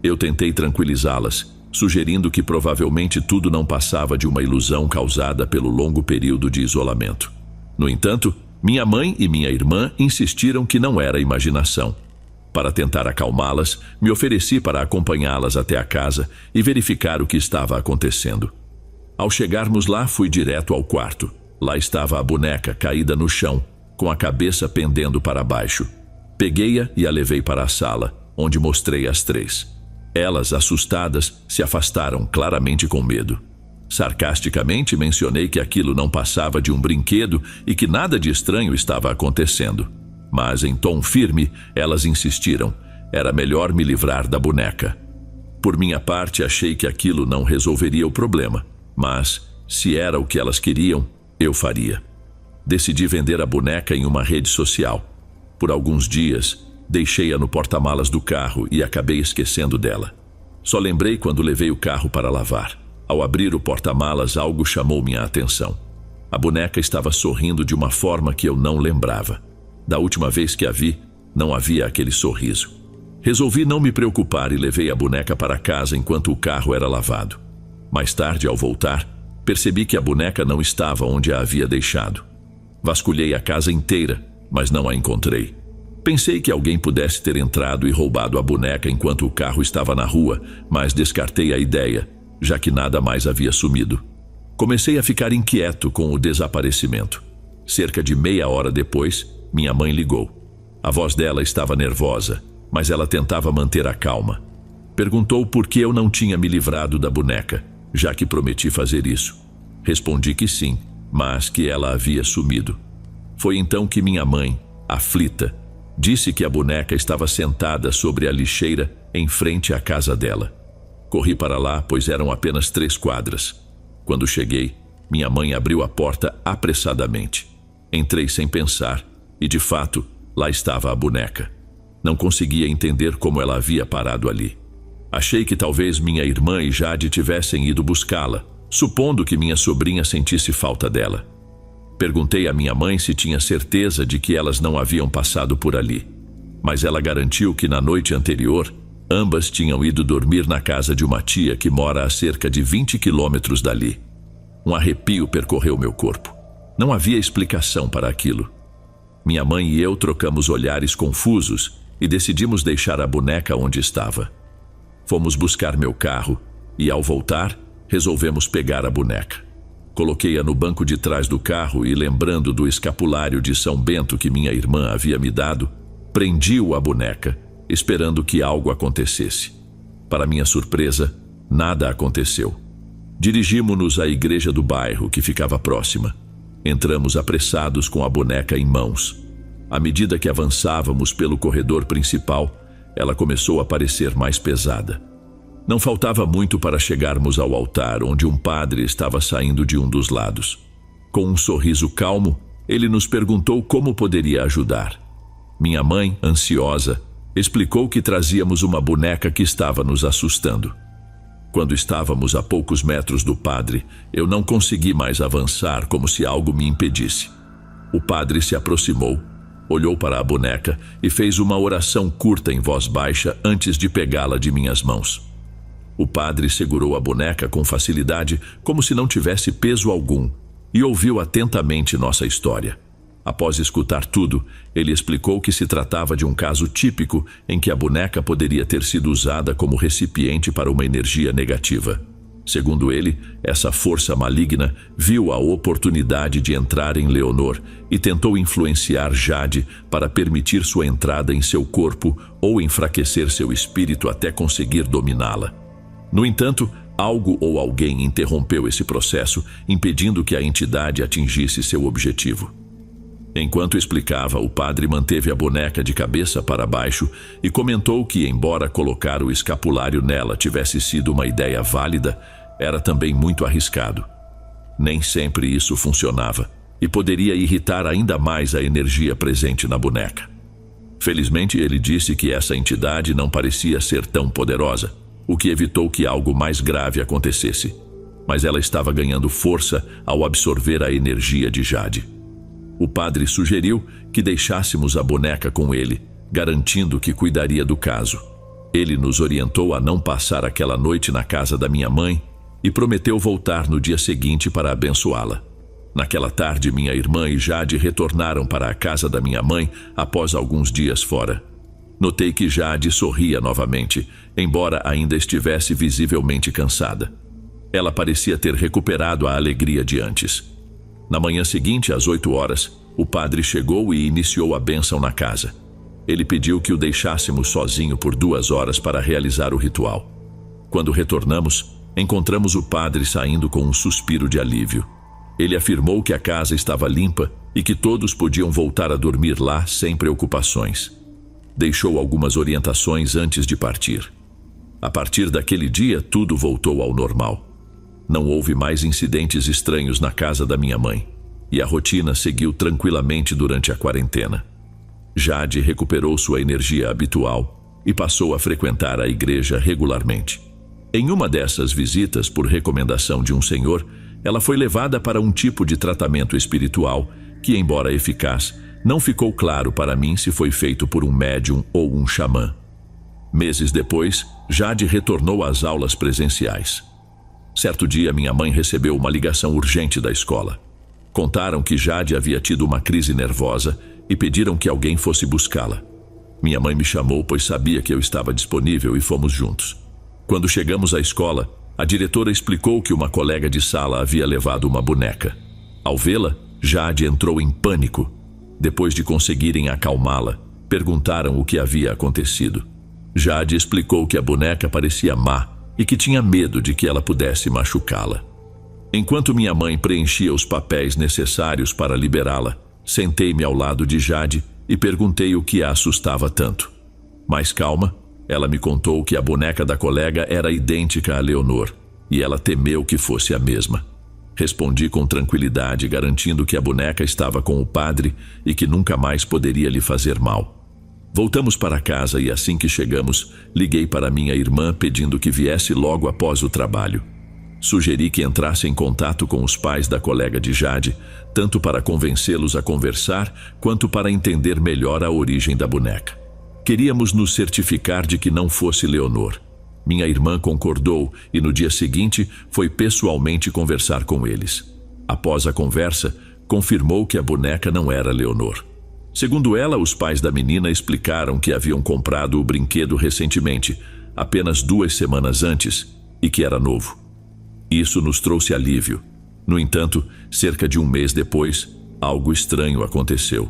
Eu tentei tranquilizá-las, sugerindo que provavelmente tudo não passava de uma ilusão causada pelo longo período de isolamento. No entanto, minha mãe e minha irmã insistiram que não era imaginação. Para tentar acalmá-las, me ofereci para acompanhá-las até a casa e verificar o que estava acontecendo. Ao chegarmos lá, fui direto ao quarto. Lá estava a boneca caída no chão, com a cabeça pendendo para baixo. Peguei-a e a levei para a sala, onde mostrei as 3. Elas, assustadas, se afastaram, claramente com medo. Sarcasticamente mencionei que aquilo não passava de um brinquedo e que nada de estranho estava acontecendo. Mas, em tom firme, elas insistiram. Era melhor me livrar da boneca. Por minha parte, achei que aquilo não resolveria o problema. Mas, se era o que elas queriam, eu faria. Decidi vender a boneca em uma rede social. Por alguns dias, deixei-a no porta-malas do carro e acabei esquecendo dela. Só lembrei quando levei o carro para lavar. Ao abrir o porta-malas, algo chamou minha atenção. A boneca estava sorrindo de uma forma que eu não lembrava. Da última vez que a vi, não havia aquele sorriso. Resolvi não me preocupar e levei a boneca para casa enquanto o carro era lavado. Mais tarde, ao voltar, percebi que a boneca não estava onde a havia deixado. Vasculhei a casa inteira, mas não a encontrei. Pensei que alguém pudesse ter entrado e roubado a boneca enquanto o carro estava na rua, mas descartei a ideia, já que nada mais havia sumido. Comecei a ficar inquieto com o desaparecimento. Cerca de meia hora depois, minha mãe ligou. A voz dela estava nervosa, mas ela tentava manter a calma. Perguntou por que eu não tinha me livrado da boneca, já que prometi fazer isso. Respondi que sim, mas que ela havia sumido. Foi então que minha mãe, aflita, disse que a boneca estava sentada sobre a lixeira em frente à casa dela. Corri para lá, pois eram apenas 3 quadras. Quando cheguei, minha mãe abriu a porta apressadamente. Entrei sem pensar e, de fato, lá estava a boneca. Não conseguia entender como ela havia parado ali. Achei que talvez minha irmã e Jade tivessem ido buscá-la, supondo que minha sobrinha sentisse falta dela. Perguntei à minha mãe se tinha certeza de que elas não haviam passado por ali, mas ela garantiu que na noite anterior, ambas tinham ido dormir na casa de uma tia que mora a cerca de 20 quilômetros dali. Um arrepio percorreu meu corpo. Não havia explicação para aquilo. Minha mãe e eu trocamos olhares confusos e decidimos deixar a boneca onde estava. Fomos buscar meu carro e, ao voltar, resolvemos pegar a boneca. Coloquei-a no banco de trás do carro e, lembrando do escapulário de São Bento que minha irmã havia me dado, prendi-o à boneca, esperando que algo acontecesse. Para minha surpresa, nada aconteceu. Dirigimo-nos à igreja do bairro, que ficava próxima. Entramos apressados com a boneca em mãos. À medida que avançávamos pelo corredor principal, ela começou a parecer mais pesada. Não faltava muito para chegarmos ao altar, onde um padre estava saindo de um dos lados. Com um sorriso calmo, ele nos perguntou como poderia ajudar. Minha mãe, ansiosa, explicou que trazíamos uma boneca que estava nos assustando. Quando estávamos a poucos metros do padre, eu não consegui mais avançar, como se algo me impedisse. O padre se aproximou, olhou para a boneca e fez uma oração curta em voz baixa antes de pegá-la de minhas mãos. O padre segurou a boneca com facilidade, como se não tivesse peso algum, e ouviu atentamente nossa história. Após escutar tudo, ele explicou que se tratava de um caso típico em que a boneca poderia ter sido usada como recipiente para uma energia negativa. Segundo ele, essa força maligna viu a oportunidade de entrar em Leonor e tentou influenciar Jade para permitir sua entrada em seu corpo ou enfraquecer seu espírito até conseguir dominá-la. No entanto, algo ou alguém interrompeu esse processo, impedindo que a entidade atingisse seu objetivo. Enquanto explicava, o padre manteve a boneca de cabeça para baixo e comentou que, embora colocar o escapulário nela tivesse sido uma ideia válida, era também muito arriscado. Nem sempre isso funcionava, e poderia irritar ainda mais a energia presente na boneca. Felizmente, ele disse que essa entidade não parecia ser tão poderosa, o que evitou que algo mais grave acontecesse. Mas ela estava ganhando força ao absorver a energia de Jade. O padre sugeriu que deixássemos a boneca com ele, garantindo que cuidaria do caso. Ele nos orientou a não passar aquela noite na casa da minha mãe e prometeu voltar no dia seguinte para abençoá-la. Naquela tarde, minha irmã e Jade retornaram para a casa da minha mãe após alguns dias fora. Notei que Jade sorria novamente, embora ainda estivesse visivelmente cansada. Ela parecia ter recuperado a alegria de antes. Na manhã seguinte, às 8 horas, o padre chegou e iniciou a bênção na casa. Ele pediu que o deixássemos sozinho por 2 horas para realizar o ritual. Quando retornamos, encontramos o padre saindo com um suspiro de alívio. Ele afirmou que a casa estava limpa e que todos podiam voltar a dormir lá sem preocupações. Deixou algumas orientações antes de partir. A partir daquele dia, tudo voltou ao normal. Não houve mais incidentes estranhos na casa da minha mãe, e a rotina seguiu tranquilamente durante a quarentena. Jade recuperou sua energia habitual e passou a frequentar a igreja regularmente. Em uma dessas visitas, por recomendação de um senhor, ela foi levada para um tipo de tratamento espiritual que, embora eficaz, não ficou claro para mim se foi feito por um médium ou um xamã. Meses depois, Jade retornou às aulas presenciais. Certo dia, minha mãe recebeu uma ligação urgente da escola. Contaram que Jade havia tido uma crise nervosa e pediram que alguém fosse buscá-la. Minha mãe me chamou, pois sabia que eu estava disponível, e fomos juntos. Quando chegamos à escola, a diretora explicou que uma colega de sala havia levado uma boneca. Ao vê-la, Jade entrou em pânico. Depois de conseguirem acalmá-la, perguntaram o que havia acontecido. Jade explicou que a boneca parecia má e que tinha medo de que ela pudesse machucá-la. Enquanto minha mãe preenchia os papéis necessários para liberá-la, sentei-me ao lado de Jade e perguntei o que a assustava tanto. Mais calma, ela me contou que a boneca da colega era idêntica a Leonor e ela temeu que fosse a mesma. Respondi com tranquilidade, garantindo que a boneca estava com o padre e que nunca mais poderia lhe fazer mal. Voltamos para casa e assim que chegamos, liguei para minha irmã pedindo que viesse logo após o trabalho. Sugeri que entrasse em contato com os pais da colega de Jade, tanto para convencê-los a conversar, quanto para entender melhor a origem da boneca. Queríamos nos certificar de que não fosse Leonor. Minha irmã concordou e no dia seguinte foi pessoalmente conversar com eles. Após a conversa, confirmou que a boneca não era Leonor. Segundo ela, os pais da menina explicaram que haviam comprado o brinquedo recentemente, apenas 2 semanas antes, e que era novo. Isso nos trouxe alívio. No entanto, cerca de 1 mês depois, algo estranho aconteceu.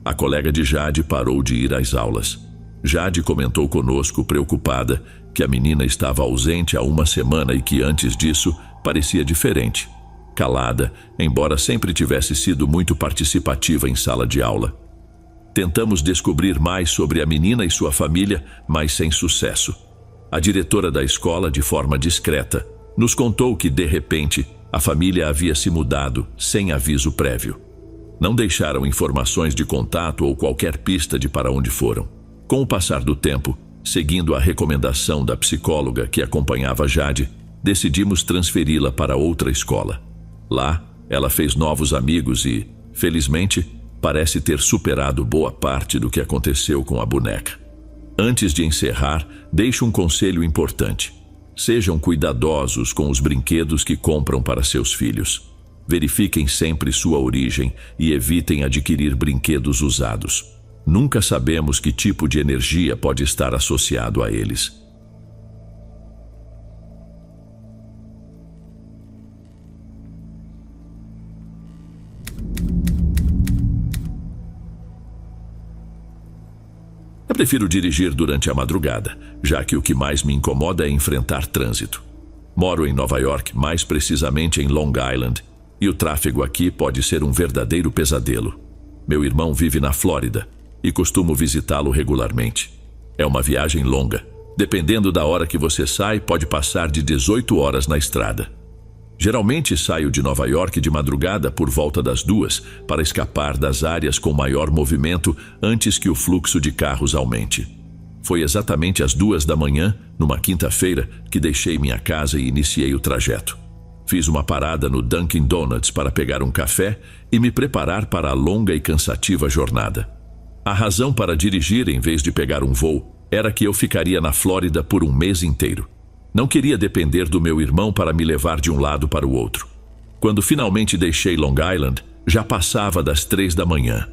A colega de Jade parou de ir às aulas. Jade comentou conosco, preocupada, que a menina estava ausente há 1 semana e que antes disso parecia diferente. Calada, embora sempre tivesse sido muito participativa em sala de aula. Tentamos descobrir mais sobre a menina e sua família, mas sem sucesso. A diretora da escola, de forma discreta, nos contou que, de repente, a família havia se mudado sem aviso prévio. Não deixaram informações de contato ou qualquer pista de para onde foram. Com o passar do tempo, seguindo a recomendação da psicóloga que acompanhava Jade, decidimos transferi-la para outra escola. Lá, ela fez novos amigos e, felizmente, parece ter superado boa parte do que aconteceu com a boneca. Antes de encerrar, deixo um conselho importante. Sejam cuidadosos com os brinquedos que compram para seus filhos. Verifiquem sempre sua origem e evitem adquirir brinquedos usados. Nunca sabemos que tipo de energia pode estar associado a eles. Eu prefiro dirigir durante a madrugada, já que o que mais me incomoda é enfrentar trânsito. Moro em Nova York, mais precisamente em Long Island, e o tráfego aqui pode ser um verdadeiro pesadelo. Meu irmão vive na Flórida e costumo visitá-lo regularmente. É uma viagem longa. Dependendo da hora que você sai, pode passar de 18 horas na estrada. Geralmente saio de Nova York de madrugada por volta das 2 para escapar das áreas com maior movimento antes que o fluxo de carros aumente. Foi exatamente às 2 da manhã, numa quinta-feira, que deixei minha casa e iniciei o trajeto. Fiz uma parada no Dunkin' Donuts para pegar um café e me preparar para a longa e cansativa jornada. A razão para dirigir em vez de pegar um voo era que eu ficaria na Flórida por um mês inteiro. Não queria depender do meu irmão para me levar de um lado para o outro. Quando finalmente deixei Long Island, já passava das 3 da manhã.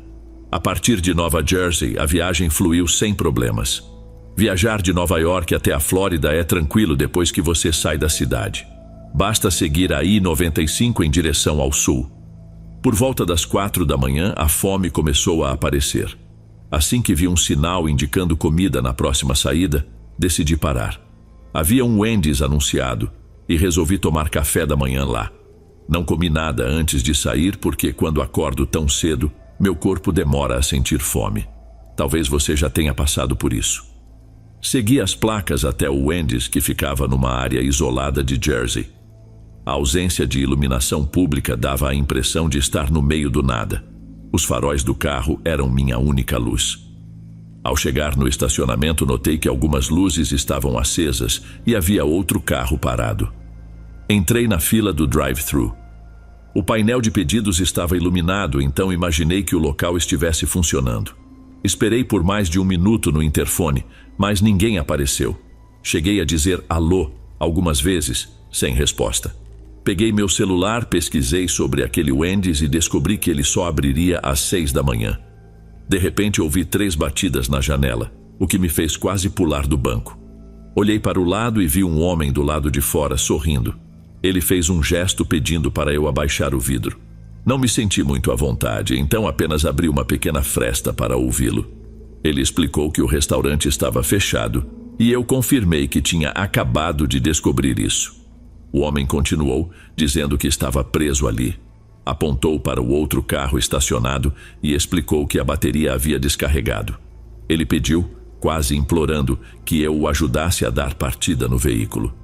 A partir de Nova Jersey, a viagem fluiu sem problemas. Viajar de Nova York até a Flórida é tranquilo depois que você sai da cidade. Basta seguir a I-95 em direção ao sul. Por volta das 4 da manhã, a fome começou a aparecer. Assim que vi um sinal indicando comida na próxima saída, decidi parar. Havia um Wendy's anunciado e resolvi tomar café da manhã lá. Não comi nada antes de sair porque quando acordo tão cedo, meu corpo demora a sentir fome. Talvez você já tenha passado por isso. Segui as placas até o Wendy's, que ficava numa área isolada de Jersey. A ausência de iluminação pública dava a impressão de estar no meio do nada. Os faróis do carro eram minha única luz. Ao chegar no estacionamento, notei que algumas luzes estavam acesas e havia outro carro parado. Entrei na fila do drive-thru. O painel de pedidos estava iluminado, então imaginei que o local estivesse funcionando. Esperei por mais de 1 minuto no interfone, mas ninguém apareceu. Cheguei a dizer alô algumas vezes, sem resposta. Peguei meu celular, pesquisei sobre aquele Wendy's e descobri que ele só abriria às 6 da manhã. De repente ouvi 3 batidas na janela, o que me fez quase pular do banco. Olhei para o lado e vi um homem do lado de fora sorrindo. Ele fez um gesto pedindo para eu abaixar o vidro. Não me senti muito à vontade, então apenas abri uma pequena fresta para ouvi-lo. Ele explicou que o restaurante estava fechado e eu confirmei que tinha acabado de descobrir isso. O homem continuou, dizendo que estava preso ali. Apontou para o outro carro estacionado e explicou que a bateria havia descarregado. Ele pediu, quase implorando, que eu o ajudasse a dar partida no veículo.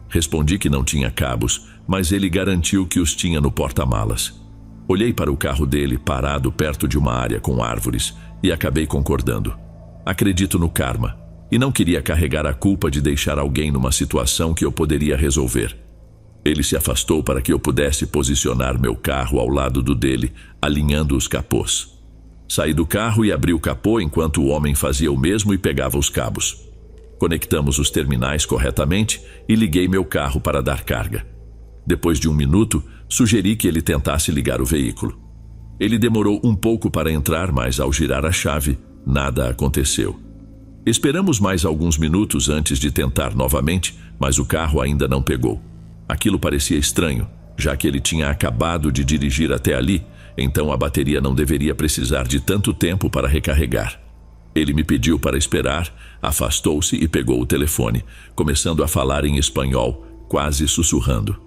Respondi que não tinha cabos, mas ele garantiu que os tinha no porta-malas. Olhei para o carro dele parado perto de uma área com árvores e acabei concordando. Acredito no karma e não queria carregar a culpa de deixar alguém numa situação que eu poderia resolver. Ele se afastou para que eu pudesse posicionar meu carro ao lado do dele, alinhando os capôs. Saí do carro e abri o capô enquanto o homem fazia o mesmo e pegava os cabos. Conectamos os terminais corretamente e liguei meu carro para dar carga. Depois de 1 minuto, sugeri que ele tentasse ligar o veículo. Ele demorou um pouco para entrar, mas ao girar a chave, nada aconteceu. Esperamos mais alguns minutos antes de tentar novamente, mas o carro ainda não pegou. Aquilo parecia estranho, já que ele tinha acabado de dirigir até ali, então a bateria não deveria precisar de tanto tempo para recarregar. Ele me pediu para esperar, afastou-se e pegou o telefone, começando a falar em espanhol, quase sussurrando.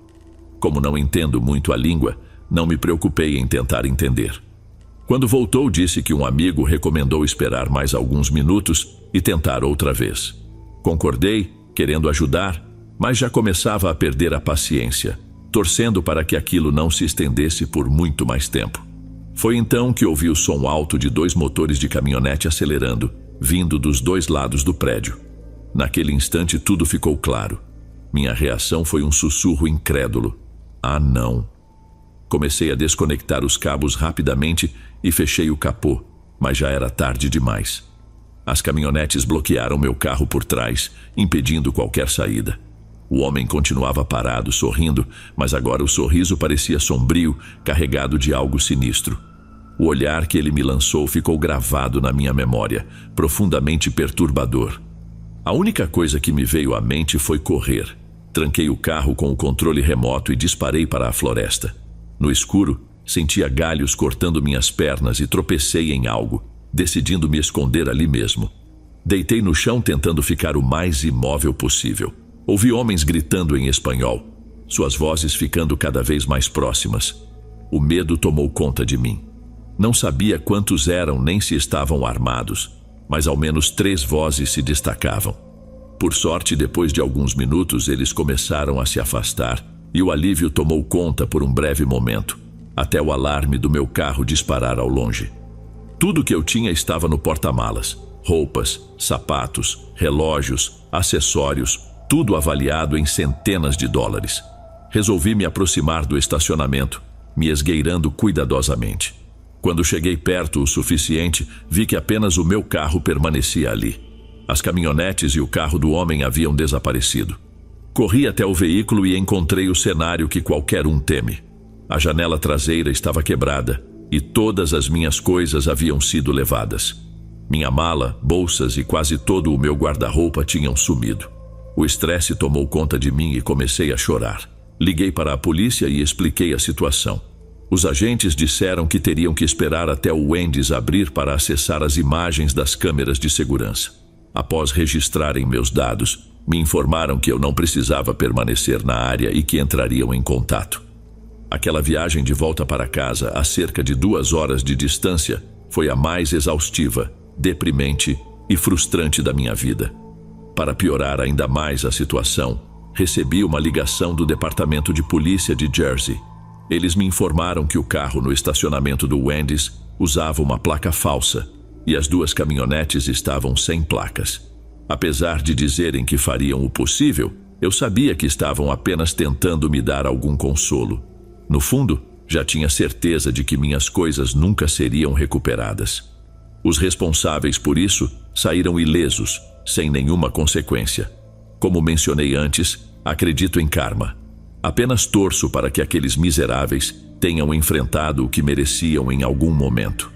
Como não entendo muito a língua, não me preocupei em tentar entender. Quando voltou, disse que um amigo recomendou esperar mais alguns minutos e tentar outra vez. Concordei, querendo ajudar, mas já começava a perder a paciência, torcendo para que aquilo não se estendesse por muito mais tempo. Foi então que ouvi o som alto de 2 motores de caminhonete acelerando, vindo dos 2 lados do prédio. Naquele instante tudo ficou claro. Minha reação foi um sussurro incrédulo. Ah, não. Comecei a desconectar os cabos rapidamente e fechei o capô, mas já era tarde demais. As caminhonetes bloquearam meu carro por trás, impedindo qualquer saída. O homem continuava parado, sorrindo, mas agora o sorriso parecia sombrio, carregado de algo sinistro. O olhar que ele me lançou ficou gravado na minha memória, profundamente perturbador. A única coisa que me veio à mente foi correr. Tranquei o carro com o controle remoto e disparei para a floresta. No escuro, sentia galhos cortando minhas pernas e tropecei em algo, decidindo me esconder ali mesmo. Deitei no chão tentando ficar o mais imóvel possível. Ouvi homens gritando em espanhol, suas vozes ficando cada vez mais próximas. O medo tomou conta de mim. Não sabia quantos eram nem se estavam armados, mas ao menos 3 vozes se destacavam. Por sorte, depois de alguns minutos, eles começaram a se afastar e o alívio tomou conta por um breve momento, até o alarme do meu carro disparar ao longe. Tudo que eu tinha estava no porta-malas: roupas, sapatos, relógios, acessórios, tudo avaliado em centenas de dólares. Resolvi me aproximar do estacionamento, me esgueirando cuidadosamente. Quando cheguei perto o suficiente, vi que apenas o meu carro permanecia ali. As caminhonetes e o carro do homem haviam desaparecido. Corri até o veículo e encontrei o cenário que qualquer um teme. A janela traseira estava quebrada e todas as minhas coisas haviam sido levadas. Minha mala, bolsas e quase todo o meu guarda-roupa tinham sumido. O estresse tomou conta de mim e comecei a chorar. Liguei para a polícia e expliquei a situação. Os agentes disseram que teriam que esperar até o Wendy's abrir para acessar as imagens das câmeras de segurança. Após registrarem meus dados, me informaram que eu não precisava permanecer na área e que entrariam em contato. Aquela viagem de volta para casa, a cerca de 2 horas de distância, foi a mais exaustiva, deprimente e frustrante da minha vida. Para piorar ainda mais a situação, recebi uma ligação do Departamento de Polícia de Jersey. Eles me informaram que o carro no estacionamento do Wendy's usava uma placa falsa e as 2 caminhonetes estavam sem placas. Apesar de dizerem que fariam o possível, eu sabia que estavam apenas tentando me dar algum consolo. No fundo, já tinha certeza de que minhas coisas nunca seriam recuperadas. Os responsáveis por isso saíram ilesos, sem nenhuma consequência. Como mencionei antes, acredito em karma. Apenas torço para que aqueles miseráveis tenham enfrentado o que mereciam em algum momento.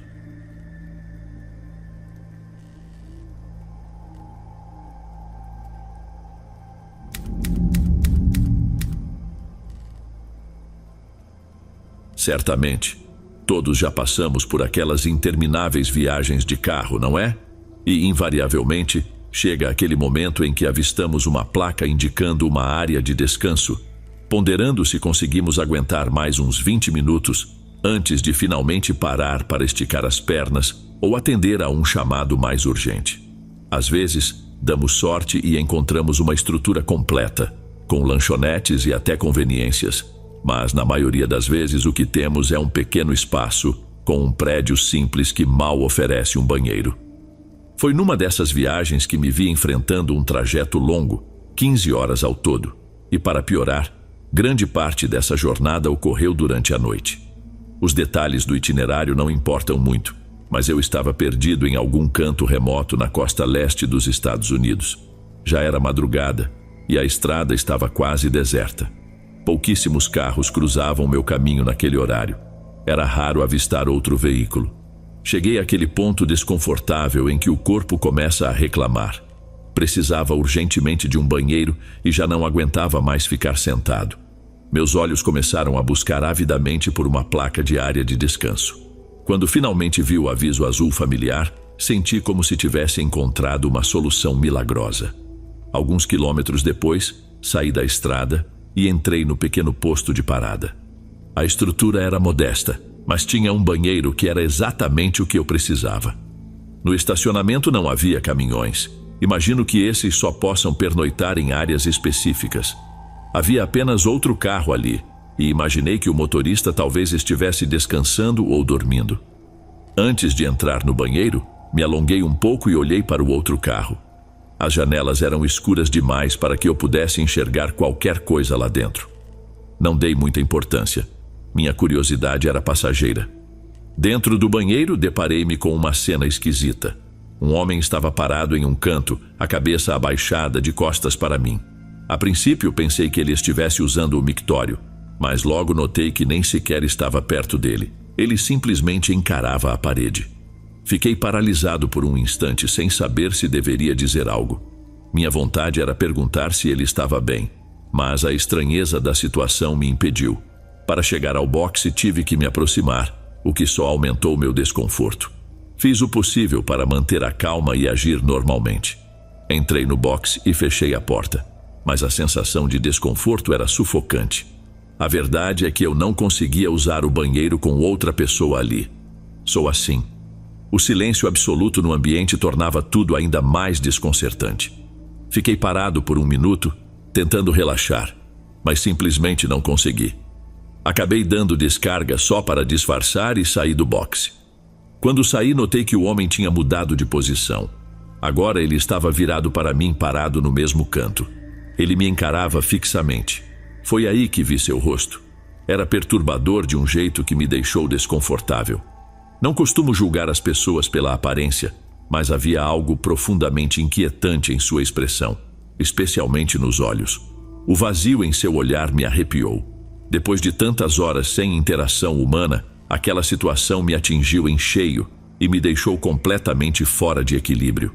Certamente, todos já passamos por aquelas intermináveis viagens de carro, não é? E, invariavelmente, chega aquele momento em que avistamos uma placa indicando uma área de descanso, ponderando se conseguimos aguentar mais uns 20 minutos antes de finalmente parar para esticar as pernas ou atender a um chamado mais urgente. Às vezes, damos sorte e encontramos uma estrutura completa, com lanchonetes e até conveniências, mas na maioria das vezes o que temos é um pequeno espaço com um prédio simples que mal oferece um banheiro. Foi numa dessas viagens que me vi enfrentando um trajeto longo, 15 horas ao todo, e para piorar, grande parte dessa jornada ocorreu durante a noite. Os detalhes do itinerário não importam muito, mas eu estava perdido em algum canto remoto na costa leste dos Estados Unidos. Já era madrugada e a estrada estava quase deserta. Pouquíssimos carros cruzavam meu caminho naquele horário. Era raro avistar outro veículo. Cheguei àquele ponto desconfortável em que o corpo começa a reclamar. Precisava urgentemente de um banheiro e já não aguentava mais ficar sentado. Meus olhos começaram a buscar avidamente por uma placa de área de descanso. Quando finalmente vi o aviso azul familiar, senti como se tivesse encontrado uma solução milagrosa. Alguns quilômetros depois, saí da estrada e entrei no pequeno posto de parada. A estrutura era modesta, mas tinha um banheiro que era exatamente o que eu precisava. No estacionamento não havia caminhões. Imagino que esses só possam pernoitar em áreas específicas. Havia apenas outro carro ali, e imaginei que o motorista talvez estivesse descansando ou dormindo. Antes de entrar no banheiro, me alonguei um pouco e olhei para o outro carro. As janelas eram escuras demais para que eu pudesse enxergar qualquer coisa lá dentro. Não dei muita importância. Minha curiosidade era passageira. Dentro do banheiro, deparei-me com uma cena esquisita. Um homem estava parado em um canto, a cabeça abaixada, de costas para mim. A princípio, pensei que ele estivesse usando o mictório, mas logo notei que nem sequer estava perto dele. Ele simplesmente encarava a parede. Fiquei paralisado por um instante, sem saber se deveria dizer algo. Minha vontade era perguntar se ele estava bem, mas a estranheza da situação me impediu. Para chegar ao boxe, tive que me aproximar, o que só aumentou meu desconforto. Fiz o possível para manter a calma e agir normalmente. Entrei no boxe e fechei a porta, mas a sensação de desconforto era sufocante. A verdade é que eu não conseguia usar o banheiro com outra pessoa ali. Sou assim. O silêncio absoluto no ambiente tornava tudo ainda mais desconcertante. Fiquei parado por um minuto, tentando relaxar. mas simplesmente não consegui. Acabei dando descarga só para disfarçar e saí do boxe. Quando saí, notei que o homem tinha mudado de posição. Agora ele estava virado para mim, parado no mesmo canto. Ele me encarava fixamente. Foi aí que vi seu rosto. Era perturbador de um jeito que me deixou desconfortável. Não costumo julgar as pessoas pela aparência, mas havia algo profundamente inquietante em sua expressão, especialmente nos olhos. O vazio em seu olhar me arrepiou. Depois de tantas horas sem interação humana, aquela situação me atingiu em cheio e me deixou completamente fora de equilíbrio.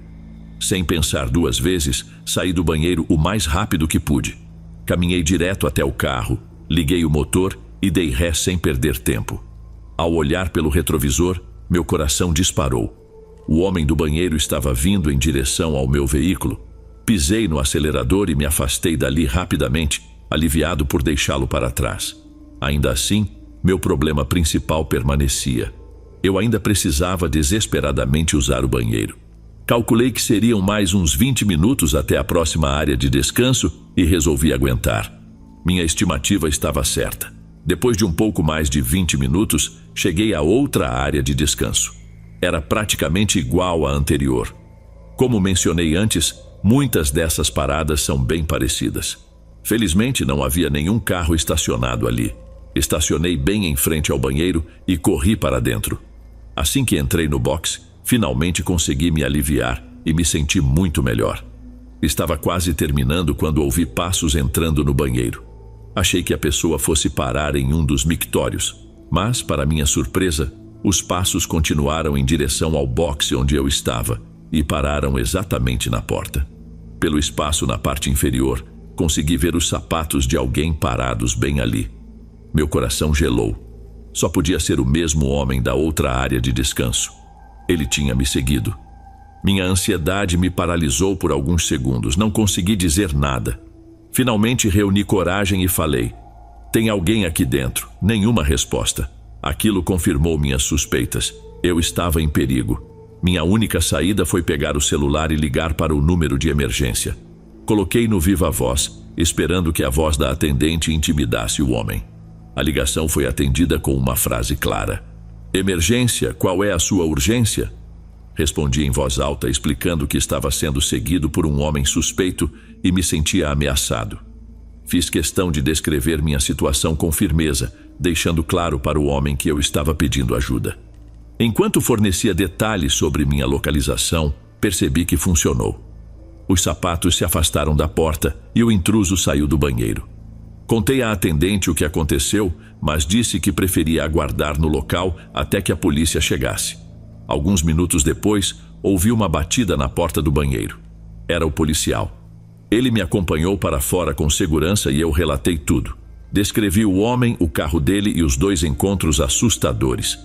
Sem pensar duas vezes, saí do banheiro o mais rápido que pude. Caminhei direto até o carro, liguei o motor e dei ré sem perder tempo. Ao olhar pelo retrovisor, meu coração disparou. O homem do banheiro estava vindo em direção ao meu veículo. Pisei no acelerador e me afastei dali rapidamente, aliviado por deixá-lo para trás. Ainda assim, meu problema principal permanecia. Eu ainda precisava desesperadamente usar o banheiro. Calculei que seriam mais uns 20 minutos até a próxima área de descanso e resolvi aguentar. Minha estimativa estava certa. Depois de um pouco mais de 20 minutos, cheguei a outra área de descanso. Era praticamente igual à anterior. Como mencionei antes, muitas dessas paradas são bem parecidas. Felizmente não havia nenhum carro estacionado ali. Estacionei bem em frente ao banheiro e corri para dentro. Assim que entrei no box, finalmente consegui me aliviar e me senti muito melhor. Estava quase terminando quando ouvi passos entrando no banheiro. Achei que a pessoa fosse parar em um dos mictórios, mas, para minha surpresa, os passos continuaram em direção ao boxe onde eu estava e pararam exatamente na porta. Pelo espaço na parte inferior, consegui ver os sapatos de alguém parados bem ali. Meu coração gelou. Só podia ser o mesmo homem da outra área de descanso. Ele tinha me seguido. Minha ansiedade me paralisou por alguns segundos. Não consegui dizer nada. Finalmente reuni coragem e falei: "Tem alguém aqui dentro." Nenhuma resposta. Aquilo confirmou minhas suspeitas. Eu estava em perigo. Minha única saída foi pegar o celular e ligar para o número de emergência. Coloquei no viva voz, esperando que a voz da atendente intimidasse o homem. A ligação foi atendida com uma frase clara: "Emergência, qual é a sua urgência?" Respondi em voz alta, explicando que estava sendo seguido por um homem suspeito e me sentia ameaçado. Fiz questão de descrever minha situação com firmeza, deixando claro para o homem que eu estava pedindo ajuda. Enquanto fornecia detalhes sobre minha localização, percebi que funcionou. Os sapatos se afastaram da porta e o intruso saiu do banheiro. Contei à atendente o que aconteceu, mas disse que preferia aguardar no local até que a polícia chegasse. Alguns minutos depois, ouvi uma batida na porta do banheiro. Era o policial. Ele me acompanhou para fora com segurança e eu relatei tudo. Descrevi o homem, o carro dele e os 2 encontros assustadores.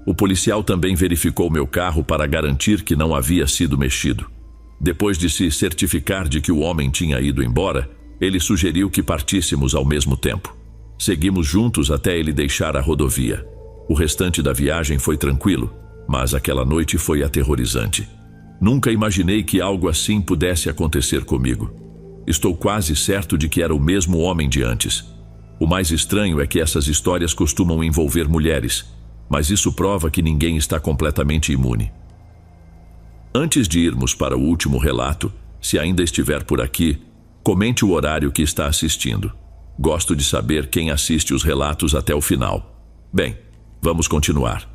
O policial também verificou meu carro para garantir que não havia sido mexido. Depois de se certificar de que o homem tinha ido embora, ele sugeriu que partíssemos ao mesmo tempo. Seguimos juntos até ele deixar a rodovia. O restante da viagem foi tranquilo, mas aquela noite foi aterrorizante. Nunca imaginei que algo assim pudesse acontecer comigo. Estou quase certo de que era o mesmo homem de antes. O mais estranho é que essas histórias costumam envolver mulheres, mas isso prova que ninguém está completamente imune. Antes de irmos para o último relato, se ainda estiver por aqui, comente o horário que está assistindo. Gosto de saber quem assiste os relatos até o final. Bem, vamos continuar.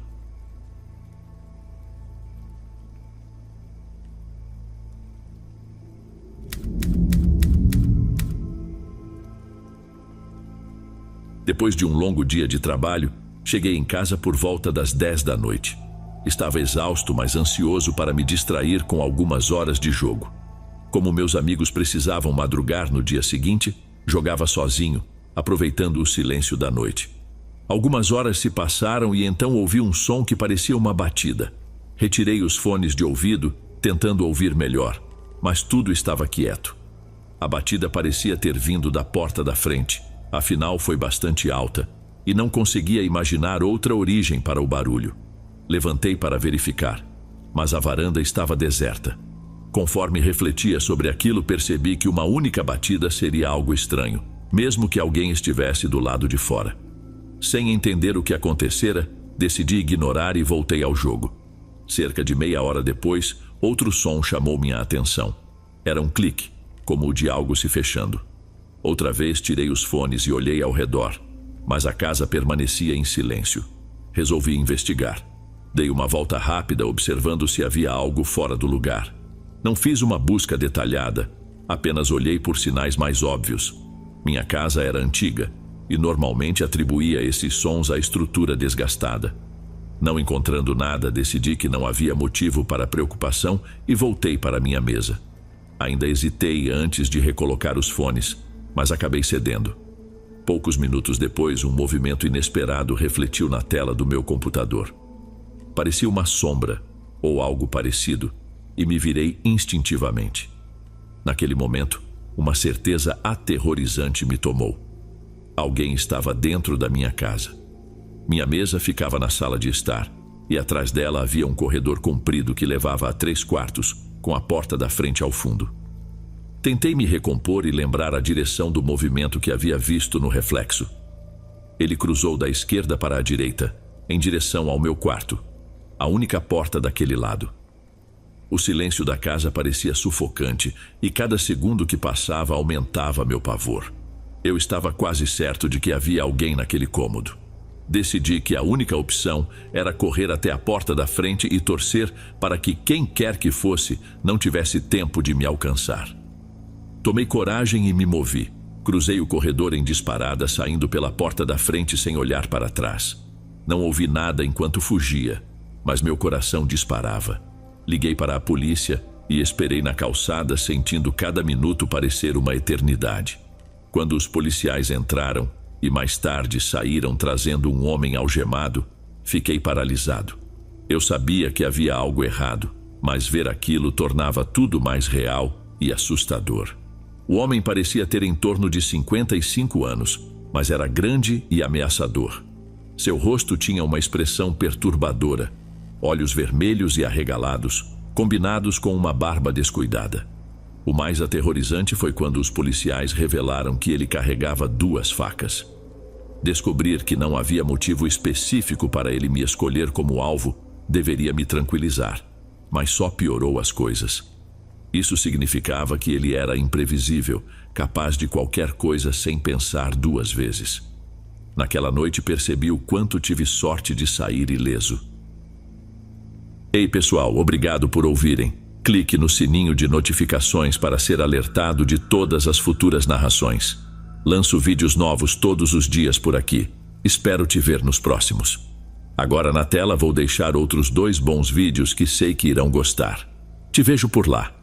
Depois de um longo dia de trabalho, cheguei em casa por volta das 10 da noite. Estava exausto, mas ansioso para me distrair com algumas horas de jogo. Como meus amigos precisavam madrugar no dia seguinte, jogava sozinho, aproveitando o silêncio da noite. Algumas horas se passaram e então ouvi um som que parecia uma batida. Retirei os fones de ouvido, tentando ouvir melhor, mas tudo estava quieto. A batida parecia ter vindo da porta da frente, afinal foi bastante alta, e não conseguia imaginar outra origem para o barulho. Levantei para verificar, mas a varanda estava deserta. Conforme refletia sobre aquilo, percebi que uma única batida seria algo estranho. mesmo que alguém estivesse do lado de fora. Sem entender o que acontecera, decidi ignorar e voltei ao jogo. Cerca de meia hora depois, outro som chamou minha atenção. Era um clique, como o de algo se fechando. Outra vez tirei os fones e olhei ao redor, mas a casa permanecia em silêncio. Resolvi investigar. Dei uma volta rápida observando se havia algo fora do lugar. Não fiz uma busca detalhada, apenas olhei por sinais mais óbvios. Minha casa era antiga e normalmente atribuía esses sons à estrutura desgastada. Não encontrando nada, decidi que não havia motivo para preocupação e voltei para minha mesa. Ainda hesitei antes de recolocar os fones, mas acabei cedendo. Poucos minutos depois, um movimento inesperado refletiu na tela do meu computador. Parecia uma sombra, ou algo parecido, e me virei instintivamente. Naquele momento, uma certeza aterrorizante me tomou. Alguém estava dentro da minha casa. Minha mesa ficava na sala de estar, e atrás dela havia um corredor comprido que levava a 3 quartos, com a porta da frente ao fundo. Tentei me recompor e lembrar a direção do movimento que havia visto no reflexo. Ele cruzou da esquerda para a direita, em direção ao meu quarto, a única porta daquele lado. O silêncio da casa parecia sufocante, e cada segundo que passava aumentava meu pavor. Eu estava quase certo de que havia alguém naquele cômodo. Decidi que a única opção era correr até a porta da frente e torcer para que quem quer que fosse não tivesse tempo de me alcançar. Tomei coragem e me movi. Cruzei o corredor em disparada, saindo pela porta da frente sem olhar para trás. Não ouvi nada enquanto fugia, mas meu coração disparava. Liguei para a polícia e esperei na calçada, sentindo cada minuto parecer uma eternidade. Quando os policiais entraram e mais tarde saíram trazendo um homem algemado, fiquei paralisado. Eu sabia que havia algo errado, mas ver aquilo tornava tudo mais real e assustador. O homem parecia ter em torno de 55 anos, mas era grande e ameaçador. Seu rosto tinha uma expressão perturbadora, olhos vermelhos e arregalados, combinados com uma barba descuidada. O mais aterrorizante foi quando os policiais revelaram que ele carregava 2 facas. Descobrir que não havia motivo específico para ele me escolher como alvo deveria me tranquilizar, mas só piorou as coisas. Isso significava que ele era imprevisível, capaz de qualquer coisa sem pensar 2 vezes. Naquela noite percebi o quanto tive sorte de sair ileso. Ei pessoal, obrigado por ouvirem. Clique no sininho de notificações para ser alertado de todas as futuras narrações. Lanço vídeos novos todos os dias por aqui. Espero te ver nos próximos. Agora na tela vou deixar outros 2 bons vídeos que sei que irão gostar. Te vejo por lá.